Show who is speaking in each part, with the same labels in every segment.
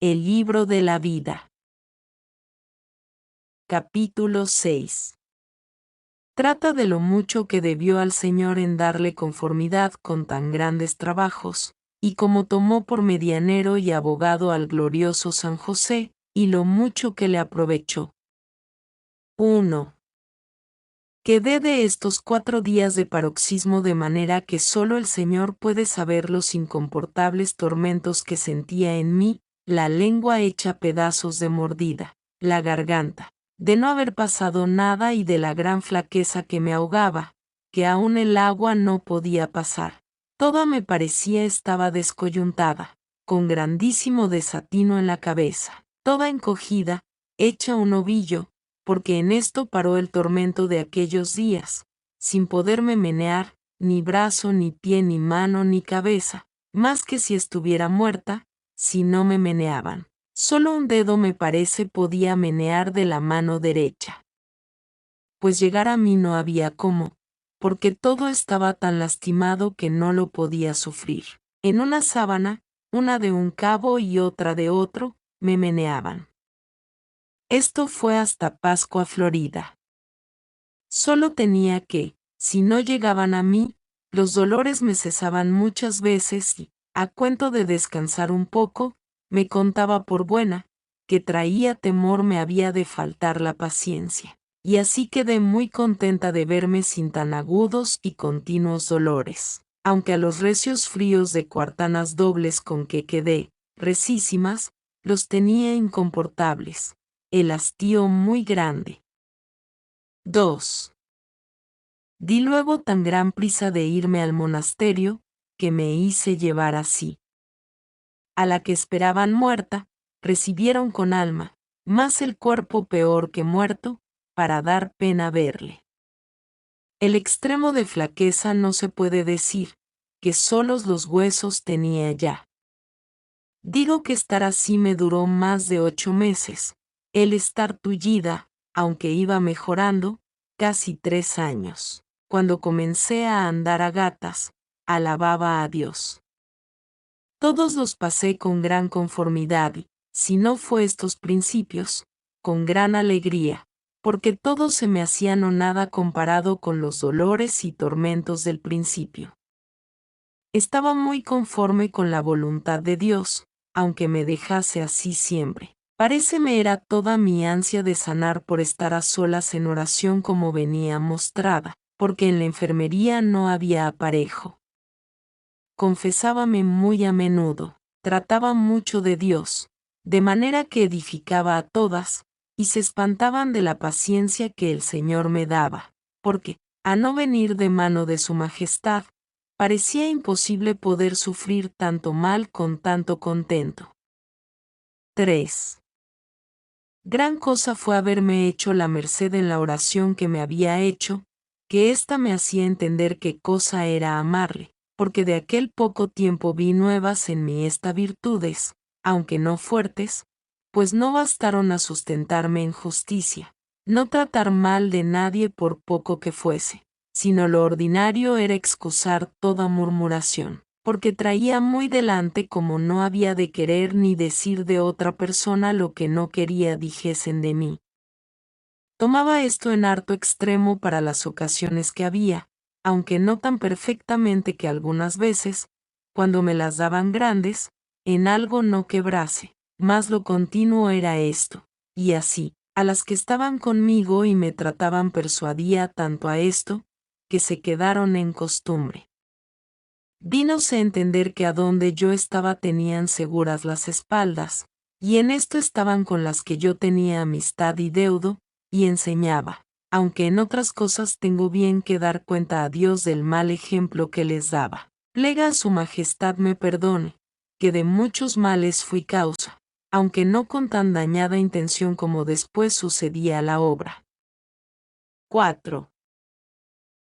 Speaker 1: El libro de la vida. Capítulo 6. Trata de lo mucho que debió al Señor en darle conformidad con tan grandes trabajos, y como tomó por medianero y abogado al glorioso San José, y lo mucho que le aprovechó. 1. Quedé de estos 4 días de paroxismo de manera que solo el Señor puede saber los incomportables tormentos que sentía en mí, la lengua hecha pedazos de mordida, la garganta, de no haber pasado nada y de la gran flaqueza que me ahogaba, que aún el agua no podía pasar. Toda me parecía estaba descoyuntada, con grandísimo desatino en la cabeza, toda encogida, hecha un ovillo, porque en esto paró el tormento de aquellos días, sin poderme menear, ni brazo, ni pie, ni mano, ni cabeza, más que si estuviera muerta, si no me meneaban. Solo un dedo me parece podía menear de la mano derecha. Pues llegar a mí no había cómo, porque todo estaba tan lastimado que no lo podía sufrir. En una sábana, una de un cabo y otra de otro, me meneaban. Esto fue hasta Pascua Florida. Solo tenía que, si no llegaban a mí, los dolores me cesaban muchas veces y, a cuento de descansar un poco, me contaba por buena, que traía temor me había de faltar la paciencia, y así quedé muy contenta de verme sin tan agudos y continuos dolores, aunque a los recios fríos de cuartanas dobles con que quedé, recísimas, los tenía incomportables, el hastío muy grande. 2. Di luego tan gran prisa de irme al monasterio, que me hice llevar así. A la que esperaban muerta, recibieron con alma, más el cuerpo peor que muerto, para dar pena verle. El extremo de flaqueza no se puede decir, que solos los huesos tenía ya. Digo que estar así me duró más de 8 meses, el estar tullida, aunque iba mejorando, casi 3 años. Cuando comencé a andar a gatas, alababa a Dios. Todos los pasé con gran conformidad y, si no fue estos principios, con gran alegría, porque todos se me hacían o nada comparado con los dolores y tormentos del principio. Estaba muy conforme con la voluntad de Dios, aunque me dejase así siempre. Paréceme era toda mi ansia de sanar por estar a solas en oración como venía mostrada, porque en la enfermería no había aparejo. Confesábame muy a menudo, trataba mucho de Dios, de manera que edificaba a todas, y se espantaban de la paciencia que el Señor me daba, porque, a no venir de mano de su majestad, parecía imposible poder sufrir tanto mal con tanto contento. 3. Gran cosa fue haberme hecho la merced en la oración que me había hecho, que ésta me hacía entender qué cosa era amarle, porque de aquel poco tiempo vi nuevas en mí estas virtudes, aunque no fuertes, pues no bastaron a sustentarme en justicia, no tratar mal de nadie por poco que fuese, sino lo ordinario era excusar toda murmuración, porque traía muy delante como no había de querer ni decir de otra persona lo que no quería dijesen de mí. Tomaba esto en harto extremo para las ocasiones que había, aunque no tan perfectamente que algunas veces, cuando me las daban grandes, en algo no quebrase, mas lo continuo era esto, y así, a las que estaban conmigo y me trataban persuadía tanto a esto, que se quedaron en costumbre. Vínose a entender que adonde yo estaba tenían seguras las espaldas, y en esto estaban con las que yo tenía amistad y deudo, y enseñaba, aunque en otras cosas tengo bien que dar cuenta a Dios del mal ejemplo que les daba. Plega a su majestad me perdone, que de muchos males fui causa, aunque no con tan dañada intención como después sucedía la obra. 4.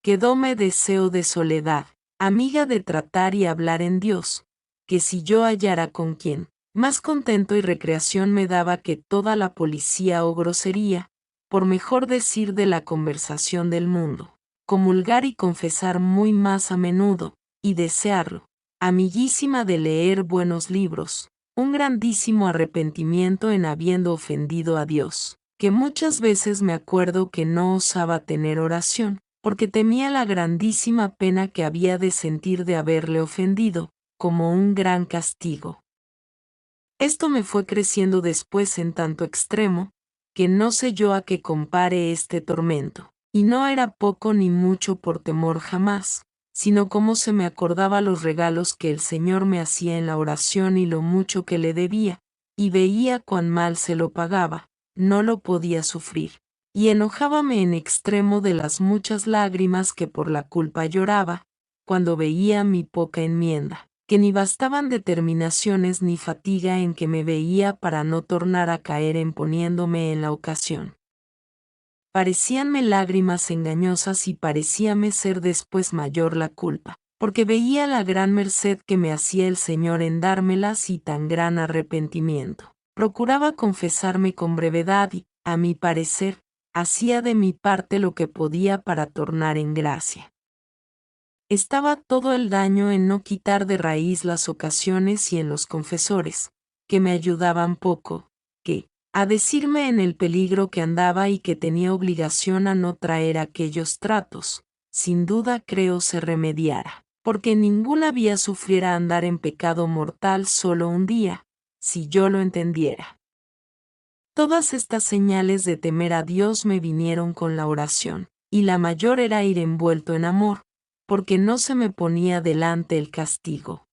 Speaker 1: Quedóme deseo de soledad, amiga de tratar y hablar en Dios, que si yo hallara con quien, más contento y recreación me daba que toda la policía o grosería, por mejor decir de la conversación del mundo, comulgar y confesar muy más a menudo, y desearlo, amiguísima de leer buenos libros, un grandísimo arrepentimiento en habiendo ofendido a Dios, que muchas veces me acuerdo que no osaba tener oración, porque temía la grandísima pena que había de sentir de haberle ofendido, como un gran castigo. Esto me fue creciendo después en tanto extremo, que no sé yo a qué compare este tormento, y no era poco ni mucho por temor jamás, sino como se me acordaba los regalos que el Señor me hacía en la oración y lo mucho que le debía, y veía cuán mal se lo pagaba, no lo podía sufrir, y enojábame en extremo de las muchas lágrimas que por la culpa lloraba, cuando veía mi poca enmienda, que ni bastaban determinaciones ni fatiga en que me veía para no tornar a caer en poniéndome en la ocasión. Parecíanme lágrimas engañosas y parecíame ser después mayor la culpa, porque veía la gran merced que me hacía el Señor en dármelas y tan gran arrepentimiento. Procuraba confesarme con brevedad y, a mi parecer, hacía de mi parte lo que podía para tornar en gracia. Estaba todo el daño en no quitar de raíz las ocasiones y en los confesores, que me ayudaban poco, que, a decirme en el peligro que andaba y que tenía obligación a no traer aquellos tratos, sin duda creo se remediara, porque ninguna vía sufriera andar en pecado mortal solo un día, si yo lo entendiera. Todas estas señales de temer a Dios me vinieron con la oración, y la mayor era ir envuelto en amor, porque no se me ponía delante el castigo.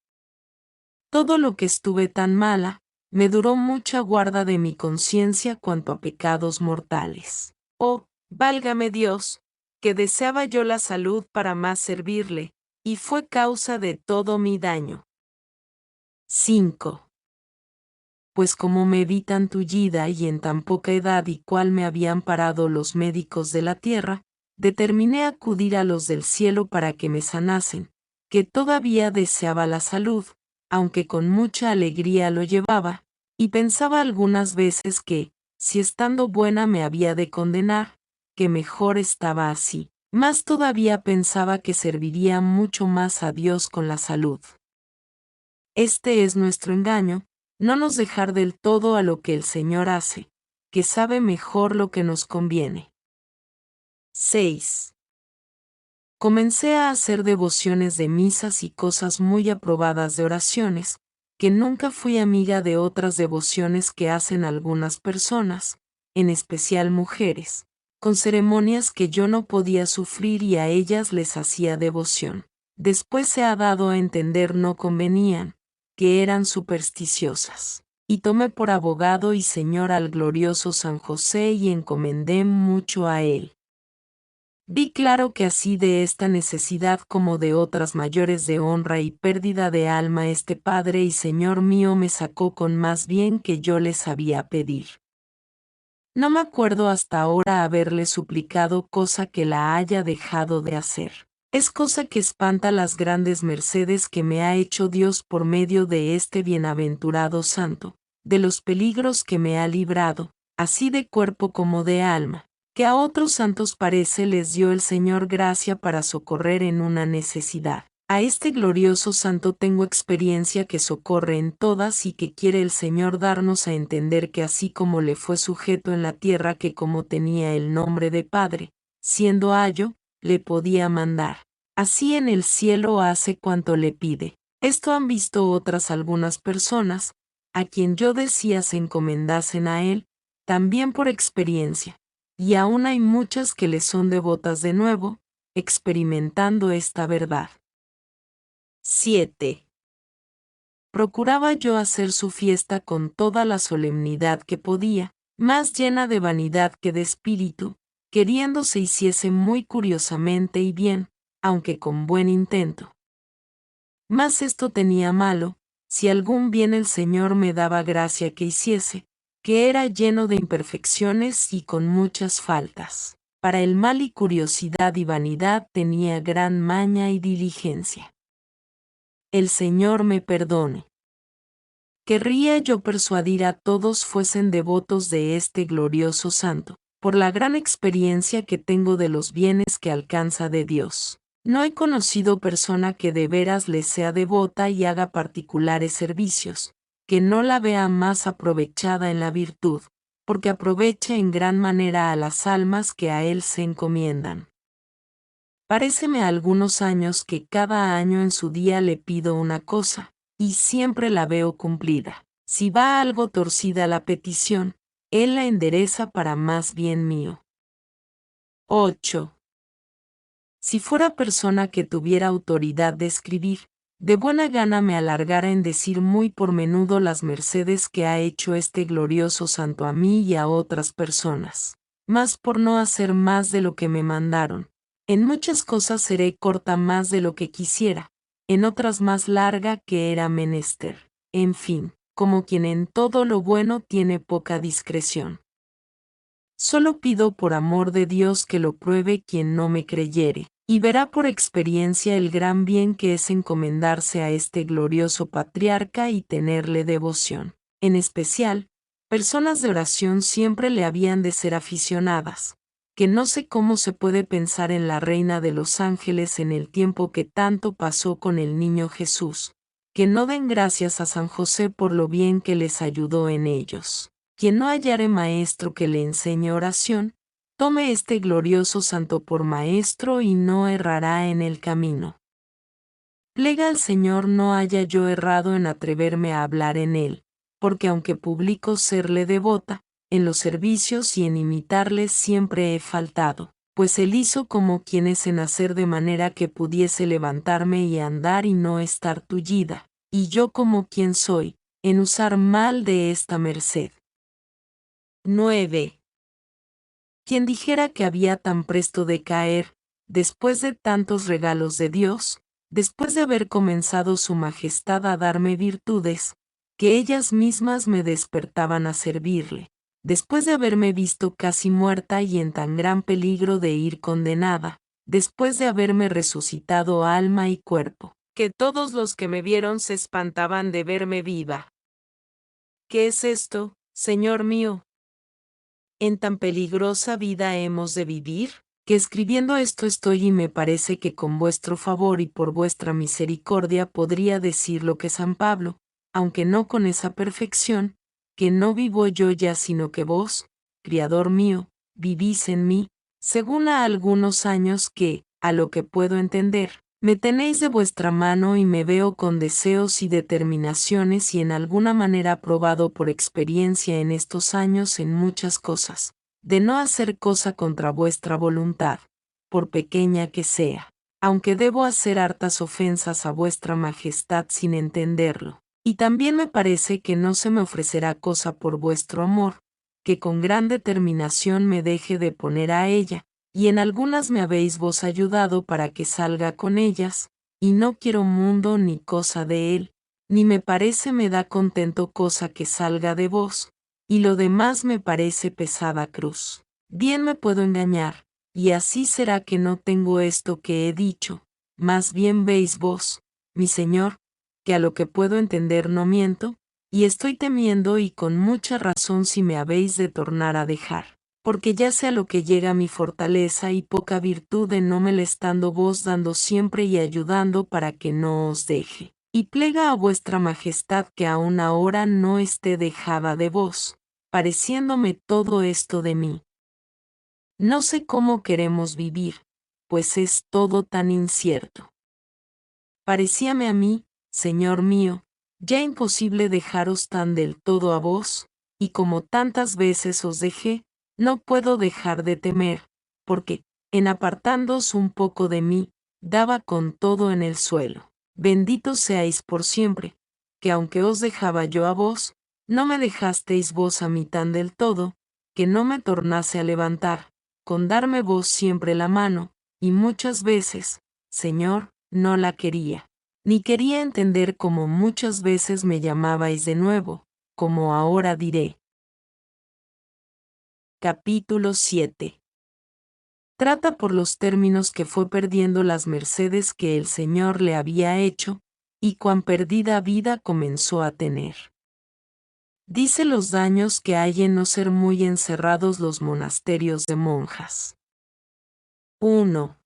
Speaker 1: Todo lo que estuve tan mala, me duró mucha guarda de mi conciencia cuanto a pecados mortales. Oh, válgame Dios, que deseaba yo la salud para más servirle, y fue causa de todo mi daño. 5. Pues como me vi tan tullida y en tan poca edad y cual me habían parado los médicos de la tierra, determiné acudir a los del cielo para que me sanasen, que todavía deseaba la salud, aunque con mucha alegría lo llevaba, y pensaba algunas veces que, si estando buena me había de condenar, que mejor estaba así. Más todavía pensaba que serviría mucho más a Dios con la salud. Este es nuestro engaño, no nos dejar del todo a lo que el Señor hace, que sabe mejor lo que nos conviene. 6. Comencé a hacer devociones de misas y cosas muy aprobadas de oraciones, que nunca fui amiga de otras devociones que hacen algunas personas, en especial mujeres, con ceremonias que yo no podía sufrir y a ellas les hacía devoción. Después se ha dado a entender no convenían, que eran supersticiosas. Y tomé por abogado y señor al glorioso San José y encomendé mucho a él. Vi claro que así de esta necesidad como de otras mayores de honra y pérdida de alma este Padre y Señor mío me sacó con más bien que yo le sabía pedir. No me acuerdo hasta ahora haberle suplicado cosa que la haya dejado de hacer. Es cosa que espanta las grandes mercedes que me ha hecho Dios por medio de este bienaventurado santo, de los peligros que me ha librado, así de cuerpo como de alma, que a otros santos parece les dio el Señor gracia para socorrer en una necesidad. A este glorioso santo tengo experiencia que socorre en todas y que quiere el Señor darnos a entender que así como le fue sujeto en la tierra que como tenía el nombre de Padre, siendo ayo, le podía mandar. Así en el cielo hace cuanto le pide. Esto han visto otras algunas personas, a quien yo decía se encomendasen a él, también por experiencia, y aún hay muchas que le son devotas de nuevo, experimentando esta verdad. 7. Procuraba yo hacer su fiesta con toda la solemnidad que podía, más llena de vanidad que de espíritu, queriendo se hiciese muy curiosamente y bien, aunque con buen intento. Mas esto tenía malo, si algún bien el Señor me daba gracia que hiciese, que era lleno de imperfecciones y con muchas faltas. Para el mal y curiosidad y vanidad tenía gran maña y diligencia. El Señor me perdone. Querría yo persuadir a todos fuesen devotos de este glorioso santo, por la gran experiencia que tengo de los bienes que alcanza de Dios. No he conocido persona que de veras le sea devota y haga particulares servicios, que no la vea más aprovechada en la virtud, porque aprovecha en gran manera a las almas que a él se encomiendan. Paréceme algunos años que cada año en su día le pido una cosa, y siempre la veo cumplida. Si va algo torcida la petición, él la endereza para más bien mío. 8. Si fuera persona que tuviera autoridad de escribir, de buena gana me alargara en decir muy por menudo las mercedes que ha hecho este glorioso santo a mí y a otras personas. Mas por no hacer más de lo que me mandaron, en muchas cosas seré corta más de lo que quisiera, en otras más larga que era menester. En fin, como quien en todo lo bueno tiene poca discreción. Solo pido por amor de Dios que lo pruebe quien no me creyere, y verá por experiencia el gran bien que es encomendarse a este glorioso patriarca y tenerle devoción. En especial, personas de oración siempre le habían de ser aficionadas, que no sé cómo se puede pensar en la Reina de los Ángeles en el tiempo que tanto pasó con el niño Jesús, que no den gracias a San José por lo bien que les ayudó en ellos. Quien no hallare maestro que le enseñe oración, tome este glorioso santo por maestro y no errará en el camino. Plega al Señor no haya yo errado en atreverme a hablar en él, porque aunque publico serle devota, en los servicios y en imitarle siempre he faltado, pues él hizo como quien es en hacer de manera que pudiese levantarme y andar y no estar tullida, y yo como quien soy, en usar mal de esta merced. 9. Quien dijera que había tan presto de caer, después de tantos regalos de Dios, después de haber comenzado su majestad a darme virtudes, que ellas mismas me despertaban a servirle, después de haberme visto casi muerta y en tan gran peligro de ir condenada, después de haberme resucitado alma y cuerpo, que todos los que me vieron se espantaban de verme viva. ¿Qué es esto, Señor mío? ¿En tan peligrosa vida hemos de vivir? Que escribiendo esto estoy y me parece que con vuestro favor y por vuestra misericordia podría decir lo que San Pablo, aunque no con esa perfección, que no vivo yo ya sino que vos, Criador mío, vivís en mí, según a algunos años que, a lo que puedo entender, me tenéis de vuestra mano y me veo con deseos y determinaciones y en alguna manera probado por experiencia en estos años en muchas cosas, de no hacer cosa contra vuestra voluntad, por pequeña que sea, aunque debo hacer hartas ofensas a vuestra majestad sin entenderlo. Y también me parece que no se me ofrecerá cosa por vuestro amor, que con gran determinación me deje de poner a ella, y en algunas me habéis vos ayudado para que salga con ellas, y no quiero mundo ni cosa de él, ni me parece me da contento cosa que salga de vos, y lo demás me parece pesada cruz. Bien me puedo engañar, y así será que no tengo esto que he dicho, más bien veis vos, mi señor, que a lo que puedo entender no miento, y estoy temiendo y con mucha razón si me habéis de tornar a dejar, porque ya sea lo que llega mi fortaleza y poca virtud en no me le estando vos dando siempre y ayudando para que no os deje. Y plega a vuestra majestad que aún ahora no esté dejada de vos, pareciéndome todo esto de mí. No sé cómo queremos vivir, pues es todo tan incierto. Parecíame a mí, Señor mío, ya imposible dejaros tan del todo a vos, y como tantas veces os dejé, no puedo dejar de temer, porque, en apartándoos un poco de mí, daba con todo en el suelo. Benditos seáis por siempre, que aunque os dejaba yo a vos, no me dejasteis vos a mí tan del todo, que no me tornase a levantar, con darme vos siempre la mano, y muchas veces, Señor, no la quería. Ni quería entender como muchas veces me llamabais de nuevo, como ahora diré. Capítulo 7. Trata por los términos que fue perdiendo las mercedes que el Señor le había hecho, y cuán perdida vida comenzó a tener. Dice los daños que hay en no ser muy encerrados los monasterios de monjas. 1.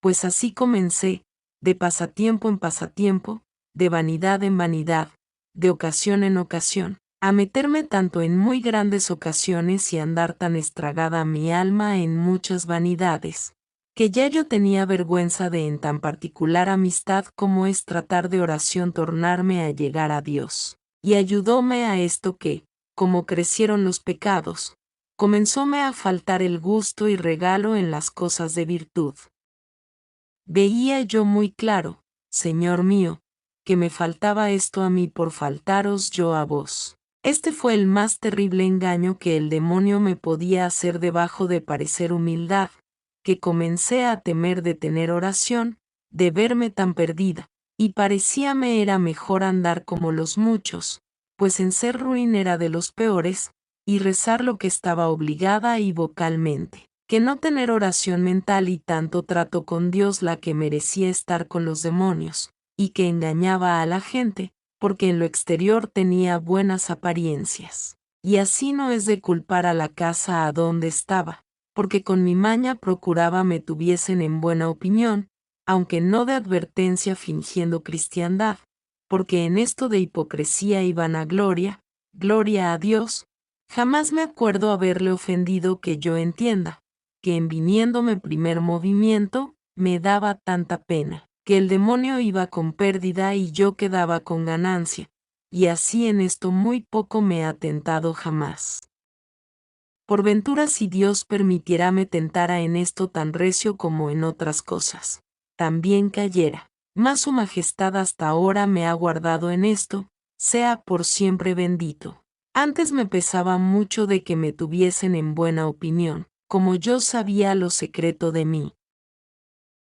Speaker 1: Pues así comencé, de pasatiempo en pasatiempo, de vanidad en vanidad, de ocasión en ocasión, a meterme tanto en muy grandes ocasiones y andar tan estragada mi alma en muchas vanidades, que ya yo tenía vergüenza de en tan particular amistad como es tratar de oración tornarme a llegar a Dios. Y ayudóme a esto que, como crecieron los pecados, comenzóme a faltar el gusto y regalo en las cosas de virtud. Veía yo muy claro, Señor mío, que me faltaba esto a mí por faltaros yo a vos. Este fue el más terrible engaño que el demonio me podía hacer debajo de parecer humildad, que comencé a temer de tener oración, de verme tan perdida, y parecíame era mejor andar como los muchos, pues en ser ruin era de los peores, y rezar lo que estaba obligada y vocalmente, que no tener oración mental y tanto trato con Dios la que merecía estar con los demonios, y que engañaba a la gente, porque en lo exterior tenía buenas apariencias. Y así no es de culpar a la casa a donde estaba, porque con mi maña procuraba me tuviesen en buena opinión, aunque no de advertencia fingiendo cristiandad, porque en esto de hipocresía y vanagloria, gloria a Dios, jamás me acuerdo haberle ofendido que yo entienda, que en viniéndome primer movimiento, me daba tanta pena, que el demonio iba con pérdida y yo quedaba con ganancia, y así en esto muy poco me ha tentado jamás. Por ventura si Dios permitiera me tentara en esto tan recio como en otras cosas, también cayera, mas su majestad hasta ahora me ha guardado en esto, sea por siempre bendito. Antes me pesaba mucho de que me tuviesen en buena opinión, como yo sabía lo secreto de mí.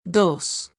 Speaker 1: 2.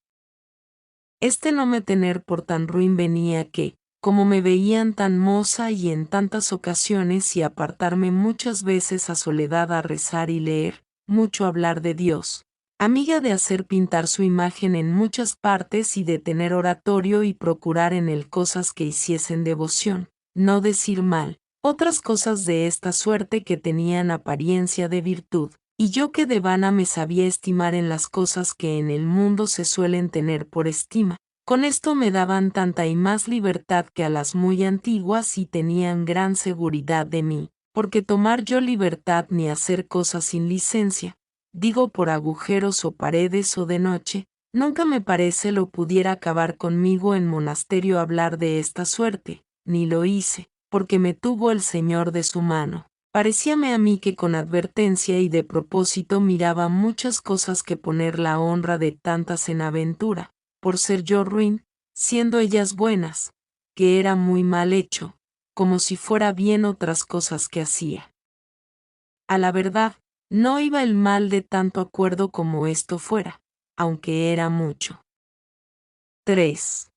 Speaker 1: Este no me tener por tan ruin venía que, como me veían tan moza y en tantas ocasiones y apartarme muchas veces a soledad a rezar y leer, mucho hablar de Dios, amiga de hacer pintar su imagen en muchas partes y de tener oratorio y procurar en él cosas que hiciesen devoción, no decir mal, otras cosas de esta suerte que tenían apariencia de virtud, y yo que de vana me sabía estimar en las cosas que en el mundo se suelen tener por estima. Con esto me daban tanta y más libertad que a las muy antiguas y tenían gran seguridad de mí, porque tomar yo libertad ni hacer cosas sin licencia, digo por agujeros o paredes o de noche, nunca me parece lo pudiera acabar conmigo en monasterio hablar de esta suerte, ni lo hice, porque me tuvo el Señor de su mano. Parecíame a mí que con advertencia y de propósito miraba muchas cosas que poner la honra de tantas en aventura, por ser yo ruin, siendo ellas buenas, que era muy mal hecho, como si fuera bien otras cosas que hacía. A la verdad, no iba el mal de tanto acuerdo como esto fuera, aunque era mucho. 3.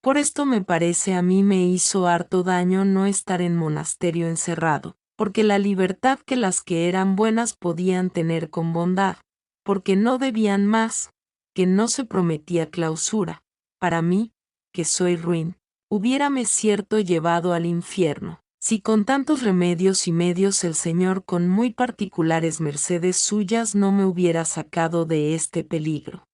Speaker 1: Por esto me parece a mí me hizo harto daño no estar en monasterio encerrado, porque la libertad que las que eran buenas podían tener con bondad, porque no debían más, que no se prometía clausura, para mí, que soy ruin, hubiérame cierto llevado al infierno, si con tantos remedios y medios el Señor con muy particulares mercedes suyas no me hubiera sacado de este peligro.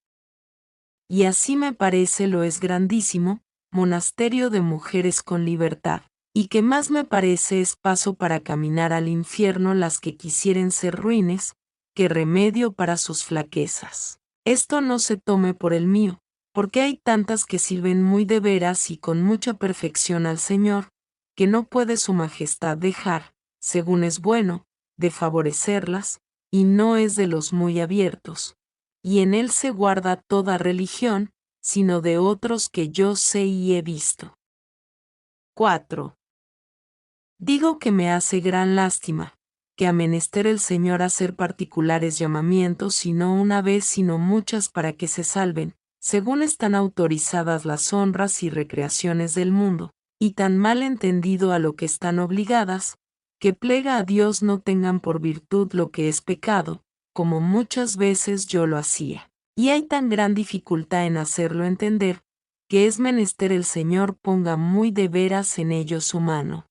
Speaker 1: Y así me parece lo es grandísimo, monasterio de mujeres con libertad, y que más me parece es paso para caminar al infierno las que quisieren ser ruines, que remedio para sus flaquezas. Esto no se tome por el mío, porque hay tantas que sirven muy de veras y con mucha perfección al Señor, que no puede su majestad dejar, según es bueno, de favorecerlas, y no es de los muy abiertos, y en él se guarda toda religión, sino de otros que yo sé y he visto. 4. Digo que me hace gran lástima, que a menester el Señor hacer particulares llamamientos y no una vez sino muchas para que se salven, según están autorizadas las honras y recreaciones del mundo, y tan mal entendido a lo que están obligadas, que plega a Dios no tengan por virtud lo que es pecado, como muchas veces yo lo hacía. Y hay tan gran dificultad en hacerlo entender, que es menester el Señor ponga muy de veras en ello su mano.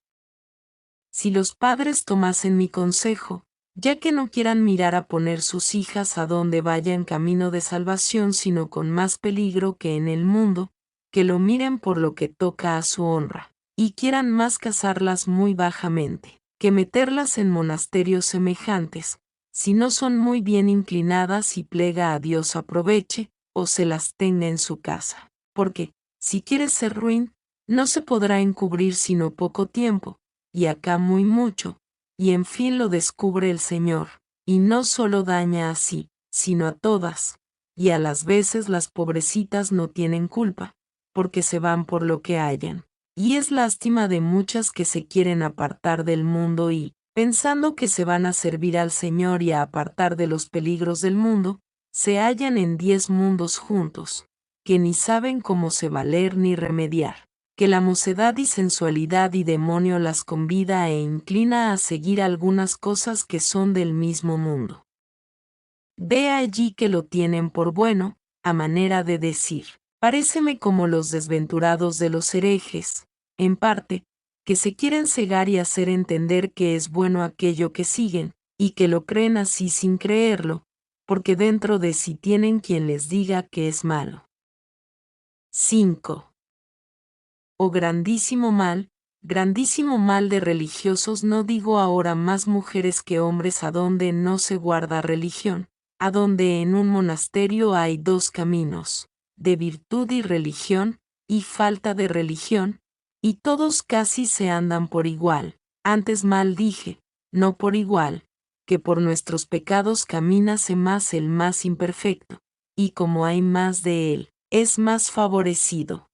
Speaker 1: Si los padres tomasen mi consejo, ya que no quieran mirar a poner sus hijas a donde vaya en camino de salvación sino con más peligro que en el mundo, que lo miren por lo que toca a su honra, y quieran más casarlas muy bajamente, que meterlas en monasterios semejantes, si no son muy bien inclinadas y plega a Dios aproveche, o se las tenga en su casa. Porque, si quieres ser ruin, no se podrá encubrir sino poco tiempo, y acá muy mucho, y en fin lo descubre el Señor, y no solo daña así, sino a todas, y a las veces las pobrecitas no tienen culpa, porque se van por lo que hallan. Y es lástima de muchas que se quieren apartar del mundo y, pensando que se van a servir al Señor y a apartar de los peligros del mundo, se hallan en 10 mundos juntos, que ni saben cómo se valer ni remediar, que la mocedad y sensualidad y demonio las convida e inclina a seguir algunas cosas que son del mismo mundo. Ve allí que lo tienen por bueno, a manera de decir, paréceme como los desventurados de los herejes, en parte, que se quieren cegar y hacer entender que es bueno aquello que siguen, y que lo creen así sin creerlo, porque dentro de sí tienen quien les diga que es malo. 5. Oh grandísimo mal de religiosos, no digo ahora más mujeres que hombres, a donde no se guarda religión, a donde en un monasterio hay 2 caminos, de virtud y religión, y falta de religión, y todos casi se andan por igual, antes mal dije, no por igual, que por nuestros pecados camínase más el más imperfecto, y como hay más de él, es más favorecido.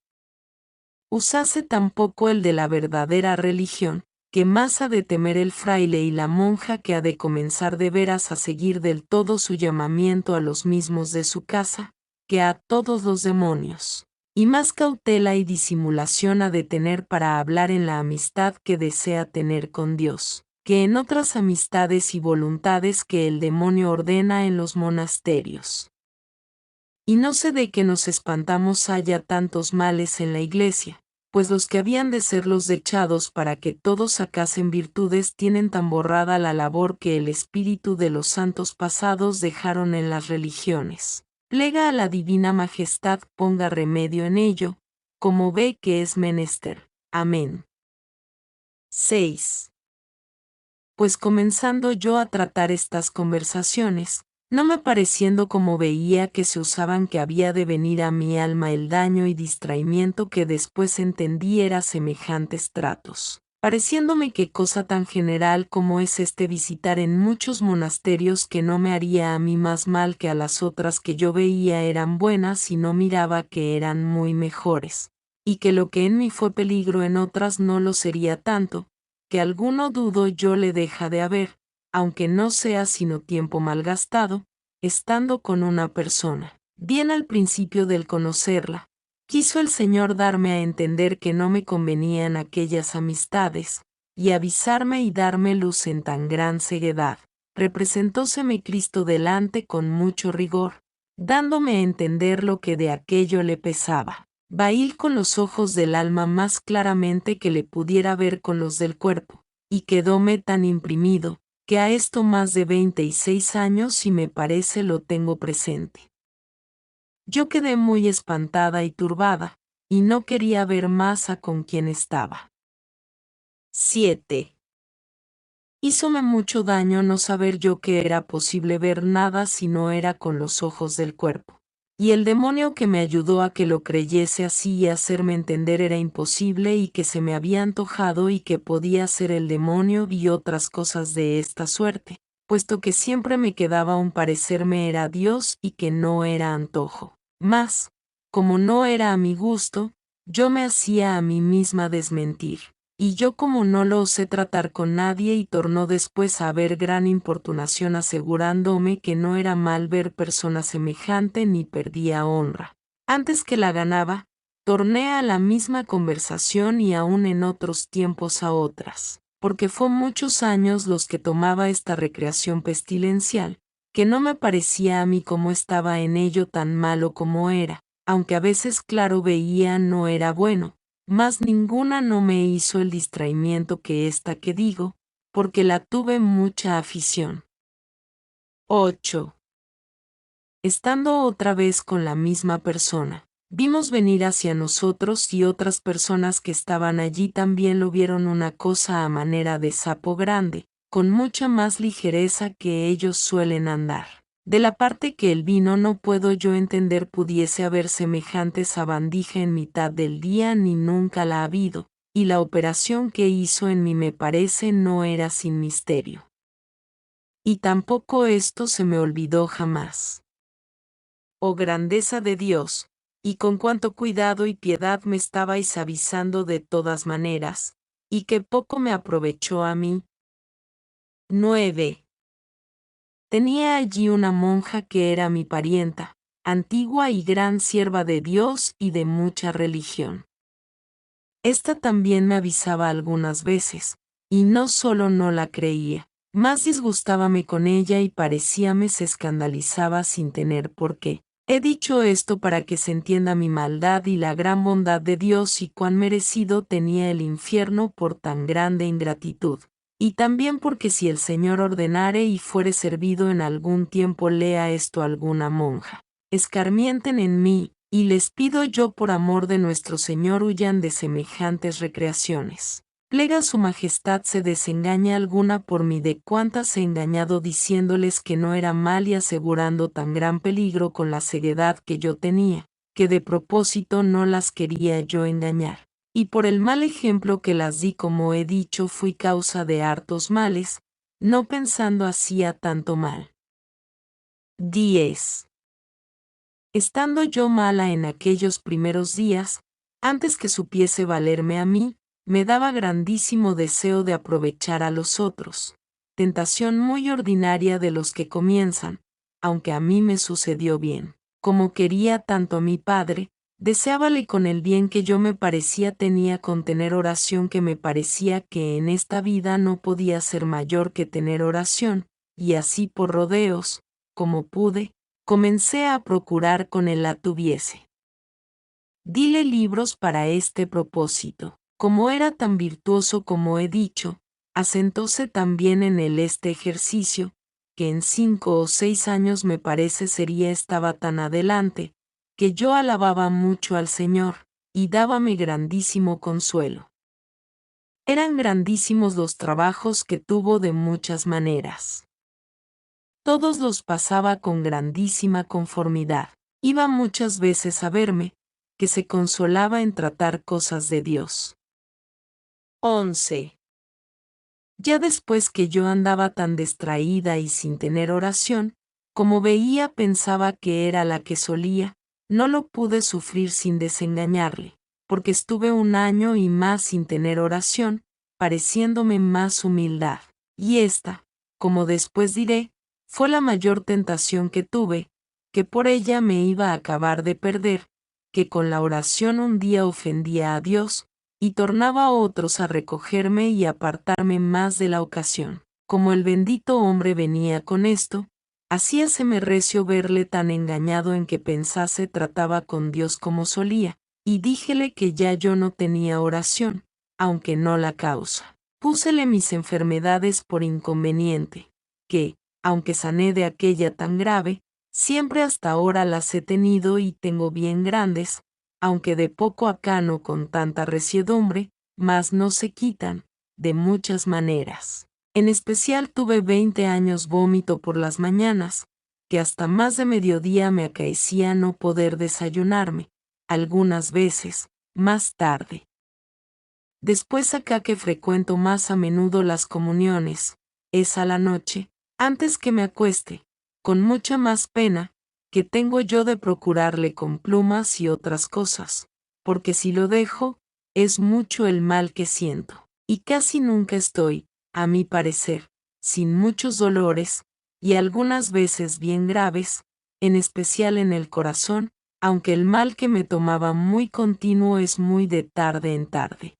Speaker 1: Usase tampoco el de la verdadera religión, que más ha de temer el fraile y la monja que ha de comenzar de veras a seguir del todo su llamamiento a los mismos de su casa, que a todos los demonios. Y más cautela y disimulación ha de tener para hablar en la amistad que desea tener con Dios, que en otras amistades y voluntades que el demonio ordena en los monasterios. Y no sé de qué nos espantamos haya tantos males en la iglesia, pues los que habían de ser los dechados para que todos sacasen virtudes tienen tan borrada la labor que el espíritu de los santos pasados dejaron en las religiones. Plega a la divina majestad ponga remedio en ello, como ve que es menester. Amén. 6. Pues comenzando yo a tratar estas conversaciones, no me pareciendo como veía que se usaban, que había de venir a mi alma el daño y distraimiento que después entendí era semejantes tratos, pareciéndome que cosa tan general como es visitar en muchos monasterios, que no me haría a mí más mal que a las otras que yo veía eran buenas y no miraba que eran muy mejores, y que lo que en mí fue peligro en otras no lo sería tanto, que alguno dudo yo le deja de haber, aunque no sea sino tiempo malgastado, estando con una persona. Bien al principio del conocerla, quiso el Señor darme a entender que no me convenían aquellas amistades, y avisarme y darme luz en tan gran ceguedad. Representóseme Cristo delante con mucho rigor, dándome a entender lo que de aquello le pesaba. Bail con los ojos del alma más claramente que le pudiera ver con los del cuerpo, y quedóme tan imprimido, que a esto más de 26 años y me parece lo tengo presente. Yo quedé muy espantada y turbada, y no quería ver más a con quien estaba. 7. Hízome mucho daño no saber yo que era posible ver nada si no era con los ojos del cuerpo. Y el demonio que me ayudó a que lo creyese así y hacerme entender era imposible y que se me había antojado y que podía ser el demonio y otras cosas de esta suerte, puesto que siempre me quedaba un parecerme era Dios y que no era antojo. Mas, como no era a mi gusto, yo me hacía a mí misma desmentir. Y yo como no lo osé tratar con nadie y tornó después a haber gran importunación asegurándome que no era mal ver persona semejante ni perdía honra. Antes que la ganaba, torné a la misma conversación y aún en otros tiempos a otras, porque fue muchos años los que tomaba esta recreación pestilencial, que no me parecía a mí como estaba en ello tan malo como era, aunque a veces claro veía no era bueno. Mas ninguna no me hizo el distraimiento que esta que digo, porque la tuve mucha afición. 8. Estando otra vez con la misma persona, Vimos venir hacia nosotros y otras personas que estaban allí también lo vieron una cosa a manera de sapo grande, con mucha más ligereza que ellos suelen andar. De la parte que él vino no puedo yo entender pudiese haber semejante sabandija en mitad del día ni nunca la ha habido, y la operación que hizo en mí me parece no era sin misterio. Y tampoco esto se me olvidó jamás. Oh grandeza de Dios, y con cuánto cuidado y piedad me estabais avisando de todas maneras, y que poco me aprovechó a mí. 9. Tenía allí una monja que era mi parienta, antigua y gran sierva de Dios y de mucha religión. Esta también me avisaba algunas veces, y no solo no la creía, más disgustábame con ella y parecíame se escandalizaba sin tener por qué. He dicho esto para que se entienda mi maldad y la gran bondad de Dios y cuán merecido tenía el infierno por tan grande ingratitud. Y también porque si el Señor ordenare y fuere servido en algún tiempo lea esto alguna monja, escarmienten en mí, y les pido yo por amor de nuestro Señor huyan de semejantes recreaciones. Plega su majestad se desengaña alguna por mí de cuantas he engañado diciéndoles que no era mal y asegurando tan gran peligro con la ceguedad que yo tenía, que de propósito no las quería yo engañar. Y por el mal ejemplo que las di como he dicho fui causa de hartos males, no pensando hacía tanto mal. 10. Estando yo mala en aquellos primeros días, antes que supiese valerme a mí, me daba grandísimo deseo de aprovechar a los otros, tentación muy ordinaria de los que comienzan, aunque a mí me sucedió bien. Como quería tanto a mi padre, deseábale con el bien que yo me parecía tenía con tener oración que me parecía que en esta vida no podía ser mayor que tener oración, y así por rodeos, como pude, comencé a procurar con él la tuviese. Dile libros para este propósito. Como era tan virtuoso como he dicho, asentóse también en él este ejercicio, que en 5 o 6 años me parece sería estaba tan adelante, que yo alababa mucho al Señor, y dábame grandísimo consuelo. Eran grandísimos los trabajos que tuvo de muchas maneras. Todos los pasaba con grandísima conformidad. Iba muchas veces a verme, que se consolaba en tratar cosas de Dios. 11. Ya después que yo andaba tan distraída y sin tener oración, como veía pensaba que era la que solía, no lo pude sufrir sin desengañarle, porque estuve 1 año y más sin tener oración, pareciéndome más humildad. Y esta, como después diré, fue la mayor tentación que tuve, que por ella me iba a acabar de perder, que con la oración un día ofendía a Dios, y tornaba a otros a recogerme y apartarme más de la ocasión. Como el bendito hombre venía con esto, hacíaseme recio verle tan engañado en que pensase trataba con Dios como solía, y díjele que ya yo no tenía oración, aunque no la causa. Púsele mis enfermedades por inconveniente, que, aunque sané de aquella tan grave, siempre hasta ahora las he tenido y tengo bien grandes, aunque de poco acá no con tanta resiedumbre, mas no se quitan, de muchas maneras. En especial tuve 20 años vómito por las mañanas, que hasta más de mediodía me acaecía no poder desayunarme, algunas veces, más tarde. Después acá que frecuento más a menudo las comuniones, es a la noche, antes que me acueste, con mucha más pena, que tengo yo de procurarle con plumas y otras cosas, porque si lo dejo, es mucho el mal que siento, y casi nunca estoy, a mi parecer, sin muchos dolores, y algunas veces bien graves, en especial en el corazón, aunque el mal que me tomaba muy continuo es muy de tarde en tarde.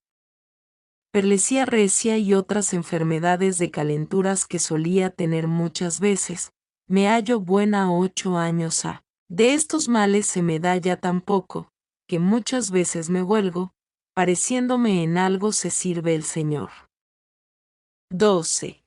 Speaker 1: Perlesía recia y otras enfermedades de calenturas que solía tener muchas veces, me hallo buena 8 años ha. De estos males se me da ya tan poco, que muchas veces me huelgo, pareciéndome en algo se sirve el Señor. 12.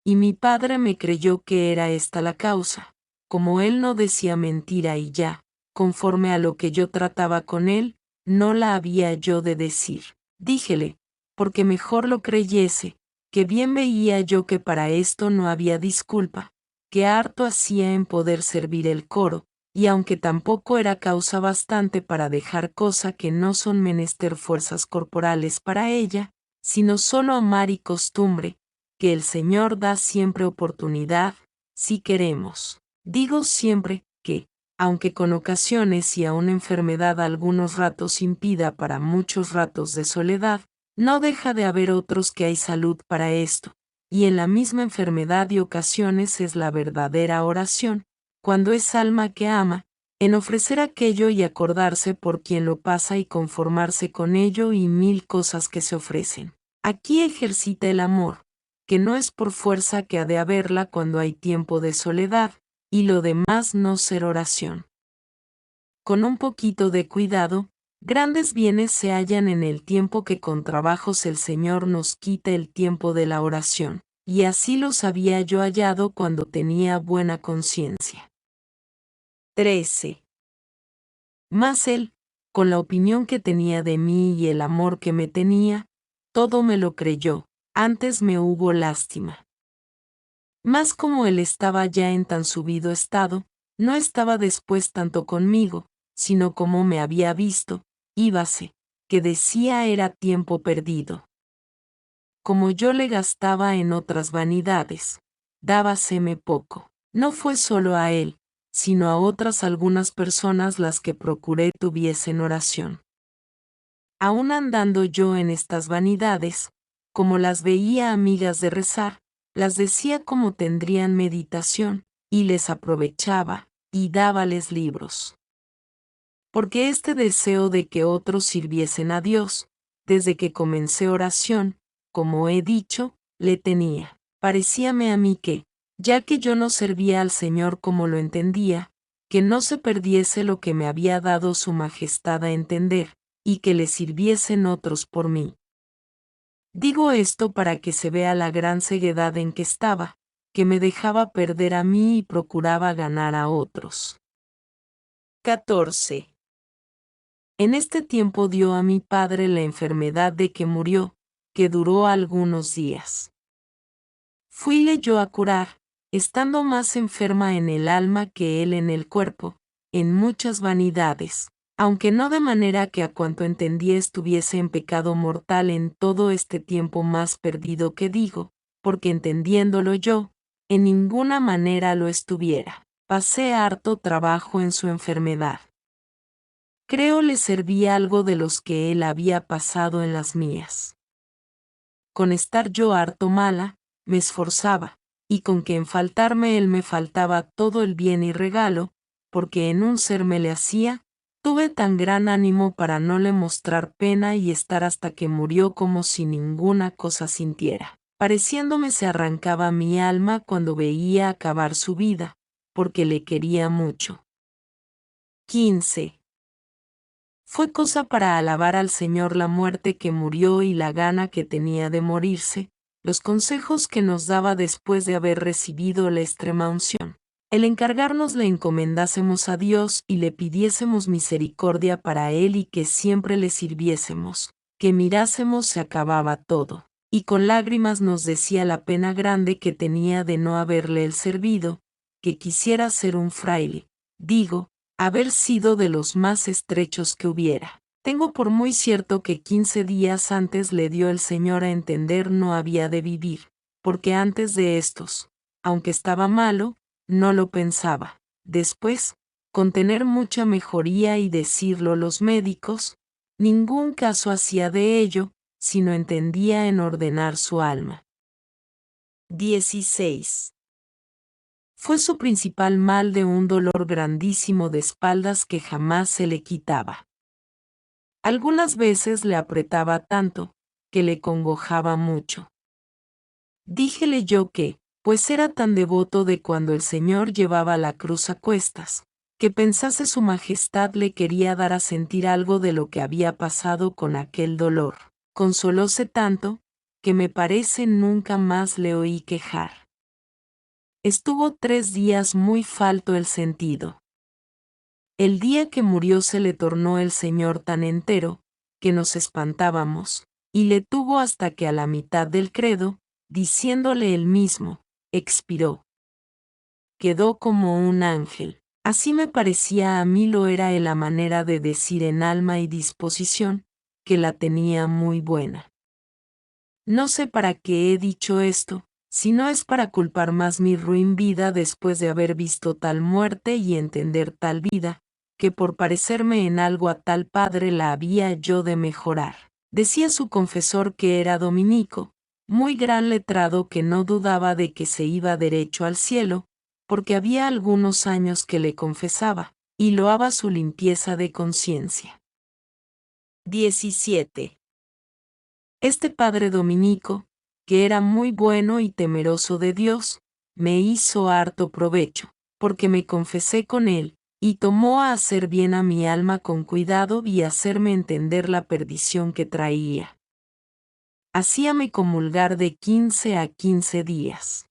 Speaker 1: Y mi padre me creyó que era esta la causa, como él no decía mentira y ya, conforme a lo que yo trataba con él, no la había yo de decir. Díjele, porque mejor lo creyese, que bien veía yo que para esto no había disculpa, que harto hacía en poder servir el coro, y aunque tampoco era causa bastante para dejar cosa que no son menester fuerzas corporales para ella, sino solo amar y costumbre, que el Señor da siempre oportunidad, si queremos. Digo siempre que, aunque con ocasiones y aun enfermedad algunos ratos impida para muchos ratos de soledad, no deja de haber otros que hay salud para esto, y en la misma enfermedad y ocasiones es la verdadera oración, cuando es alma que ama, en ofrecer aquello y acordarse por quien lo pasa y conformarse con ello y mil cosas que se ofrecen. Aquí ejercita el amor, que no es por fuerza que ha de haberla cuando hay tiempo de soledad, y lo demás no ser oración. Con un poquito de cuidado, grandes bienes se hallan en el tiempo que con trabajos el Señor nos quita el tiempo de la oración, y así los había yo hallado cuando tenía buena conciencia. 13. Mas él, con la opinión que tenía de mí y el amor que me tenía, todo me lo creyó, antes me hubo lástima. Mas como él estaba ya en tan subido estado, no estaba después tanto conmigo, sino como me había visto, íbase, que decía era tiempo perdido. Como yo le gastaba en otras vanidades, dábaseme poco. No fue solo a él, sino a otras algunas personas las que procuré tuviesen oración. Aun andando yo en estas vanidades, como las veía amigas de rezar, las decía como tendrían meditación, y les aprovechaba, y dábales libros. Porque este deseo de que otros sirviesen a Dios, desde que comencé oración, como he dicho, le tenía. Parecíame a mí que, ya que yo no servía al Señor como lo entendía, que no se perdiese lo que me había dado su majestad a entender, y que le sirviesen otros por mí. Digo esto para que se vea la gran ceguedad en que estaba, que me dejaba perder a mí y procuraba ganar a otros. 14. En este tiempo dio a mi padre la enfermedad de que murió, que duró algunos días. Fuile yo a curar, estando más enferma en el alma que él en el cuerpo, en muchas vanidades, aunque no de manera que a cuanto entendí estuviese en pecado mortal en todo este tiempo más perdido que digo, porque entendiéndolo yo, en ninguna manera lo estuviera. Pasé harto trabajo en su enfermedad. Creo le servía algo de los que él había pasado en las mías. Con estar yo harto mala, me esforzaba, y con que en faltarme él me faltaba todo el bien y regalo, porque en un ser me le hacía, tuve tan gran ánimo para no le mostrar pena y estar hasta que murió como si ninguna cosa sintiera. Pareciéndome se arrancaba mi alma cuando veía acabar su vida, porque le quería mucho. 15. Fue cosa para alabar al Señor la muerte que murió y la gana que tenía de morirse, los consejos que nos daba después de haber recibido la extrema unción, el encargarnos le encomendásemos a Dios y le pidiésemos misericordia para Él y que siempre le sirviésemos, que mirásemos se acababa todo, y con lágrimas nos decía la pena grande que tenía de no haberle él servido, que quisiera ser un fraile, digo, haber sido de los más estrechos que hubiera. Tengo por muy cierto que 15 días antes le dio el Señor a entender no había de vivir, porque antes de estos, aunque estaba malo, no lo pensaba. Después, con tener mucha mejoría y decirlo los médicos, ningún caso hacía de ello, sino entendía en ordenar su alma. 16. Fue su principal mal de un dolor grandísimo de espaldas que jamás se le quitaba. Algunas veces le apretaba tanto, que le congojaba mucho. Díjele yo que, pues era tan devoto de cuando el Señor llevaba la cruz a cuestas, que pensase su majestad le quería dar a sentir algo de lo que había pasado con aquel dolor. Consolóse tanto, que me parece nunca más le oí quejar. Estuvo 3 días muy falto el sentido. El día que murió se le tornó el Señor tan entero, que nos espantábamos, y le tuvo hasta que a la mitad del credo, diciéndole él mismo, expiró. Quedó como un ángel. Así me parecía a mí lo era la manera de decir en alma y disposición, que la tenía muy buena. No sé para qué he dicho esto, si no es para culpar más mi ruin vida después de haber visto tal muerte y entender tal vida, que por parecerme en algo a tal padre la había yo de mejorar. Decía su confesor que era dominico, muy gran letrado que no dudaba de que se iba derecho al cielo, porque había algunos años que le confesaba, y loaba su limpieza de conciencia. 17. Este padre dominico, que era muy bueno y temeroso de Dios, me hizo harto provecho, porque me confesé con él, y tomó a hacer bien a mi alma con cuidado y hacerme entender la perdición que traía. Hacíame comulgar de 15 a 15 días.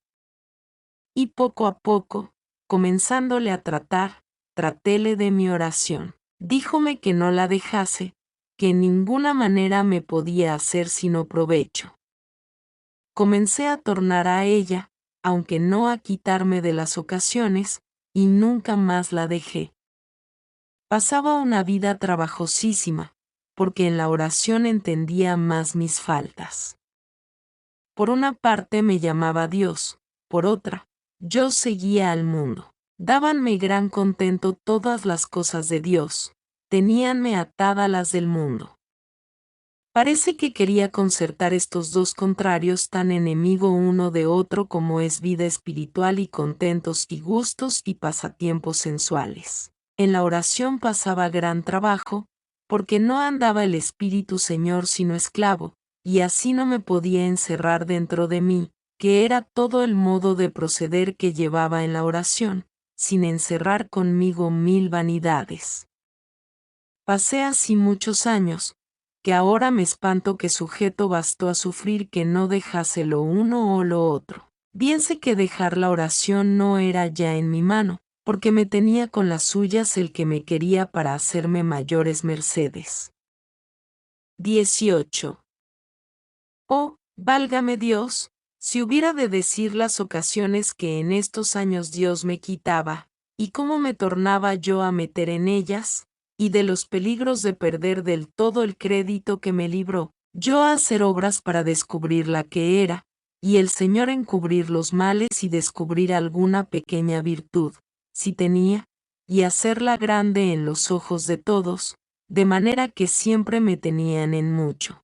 Speaker 1: Y poco a poco, comenzándole a tratéle de mi oración. Díjome que no la dejase, que en ninguna manera me podía hacer sino provecho. Comencé a tornar a ella, aunque no a quitarme de las ocasiones, y nunca más la dejé. Pasaba una vida trabajosísima, porque en la oración entendía más mis faltas. Por una parte me llamaba Dios, por otra, yo seguía al mundo. Dábanme gran contento todas las cosas de Dios, teníanme atada las del mundo. Parece que quería concertar estos dos contrarios tan enemigo uno de otro como es vida espiritual y contentos y gustos y pasatiempos sensuales. En la oración pasaba gran trabajo, porque no andaba el Espíritu Señor sino esclavo, y así no me podía encerrar dentro de mí, que era todo el modo de proceder que llevaba en la oración, sin encerrar conmigo 1000 vanidades. Pasé así muchos años, que ahora me espanto que sujeto bastó a sufrir que no dejase lo uno o lo otro. Bien sé que dejar la oración no era ya en mi mano, porque me tenía con las suyas el que me quería para hacerme mayores mercedes. 18. Oh, válgame Dios, si hubiera de decir las ocasiones que en estos años Dios me quitaba, y cómo me tornaba yo a meter en ellas, y de los peligros de perder del todo el crédito que me libró, yo a hacer obras para descubrir la que era, y el Señor encubrir los males y descubrir alguna pequeña virtud, si tenía, y hacerla grande en los ojos de todos, de manera que siempre me tenían en mucho.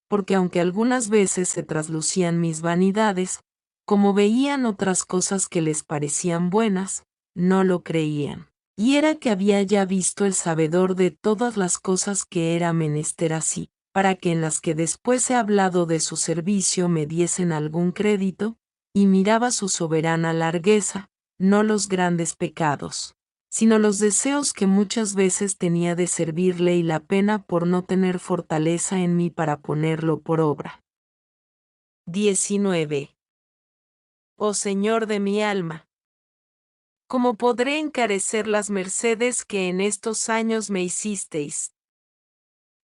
Speaker 1: Porque aunque algunas veces se traslucían mis vanidades, como veían otras cosas que les parecían buenas, no lo creían. Y era que había ya visto el sabedor de todas las cosas que era menester así, para que en las que después he hablado de su servicio me diesen algún crédito, y miraba su soberana largueza, no los grandes pecados, sino los deseos que muchas veces tenía de servirle y la pena por no tener fortaleza en mí para ponerlo por obra. 19. Oh Señor de mi alma, ¿cómo podré encarecer las mercedes que en estos años me hicisteis?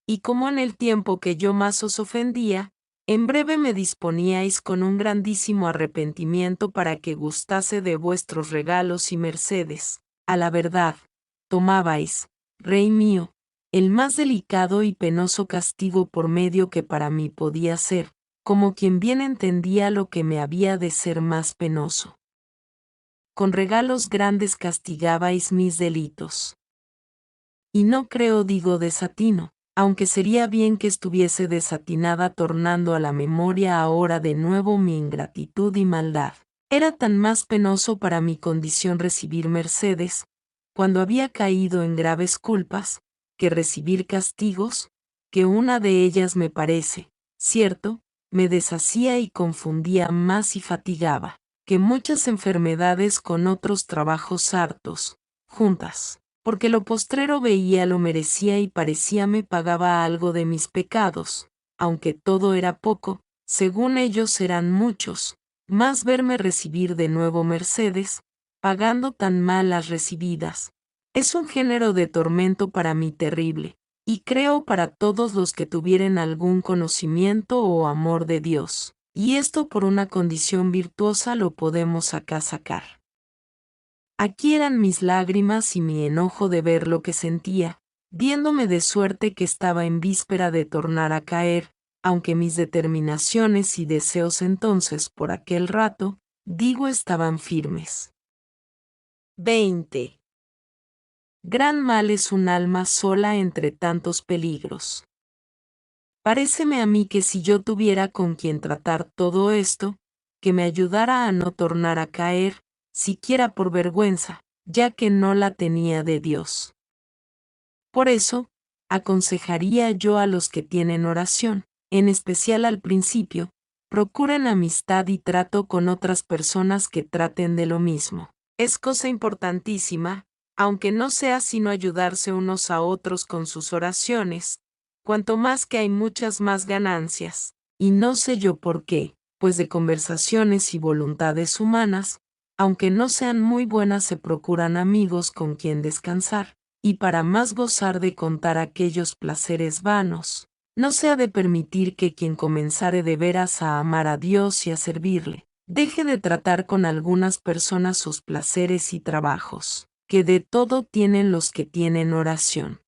Speaker 1: Y como en el tiempo que yo más os ofendía, en breve me disponíais con un grandísimo arrepentimiento para que gustase de vuestros regalos y mercedes. A la verdad, tomabais, Rey mío, el más delicado y penoso castigo por medio que para mí podía ser, como quien bien entendía lo que me había de ser más penoso. Con regalos grandes castigabais mis delitos. Y no creo digo desatino, aunque sería bien que estuviese desatinada tornando a la memoria ahora de nuevo mi ingratitud y maldad. Era tan más penoso para mi condición recibir mercedes, cuando había caído en graves culpas, que recibir castigos, que una de ellas me parece, cierto, me deshacía y confundía más y fatigaba, que muchas enfermedades con otros trabajos hartos, juntas, porque lo postrero veía lo merecía y parecíame pagaba algo de mis pecados, aunque todo era poco, según ellos eran muchos, más verme recibir de nuevo mercedes, pagando tan mal las recibidas, Es un género de tormento para mí terrible, y creo para todos los que tuvieren algún conocimiento o amor de Dios, y esto por una condición virtuosa lo podemos acá sacar. Aquí eran mis lágrimas y mi enojo de ver lo que sentía, viéndome de suerte que estaba en víspera de tornar a caer, aunque mis determinaciones y deseos entonces por aquel rato, digo, estaban firmes. 20. Gran mal es un alma sola entre tantos peligros. Paréceme a mí que si yo tuviera con quien tratar todo esto, que me ayudara a no tornar a caer, siquiera por vergüenza, ya que no la tenía de Dios. Por eso, aconsejaría yo a los que tienen oración, en especial al principio, procuren amistad y trato con otras personas que traten de lo mismo. Es cosa importantísima, aunque no sea sino ayudarse unos a otros con sus oraciones, cuanto más que hay muchas más ganancias, y no sé yo por qué, pues de conversaciones y voluntades humanas, aunque no sean muy buenas, se procuran amigos con quien descansar, y para más gozar de contar aquellos placeres vanos, no se ha de permitir que quien comenzare de veras a amar a Dios y a servirle, deje de tratar con algunas personas sus placeres y trabajos, que de todo tienen los que tienen oración.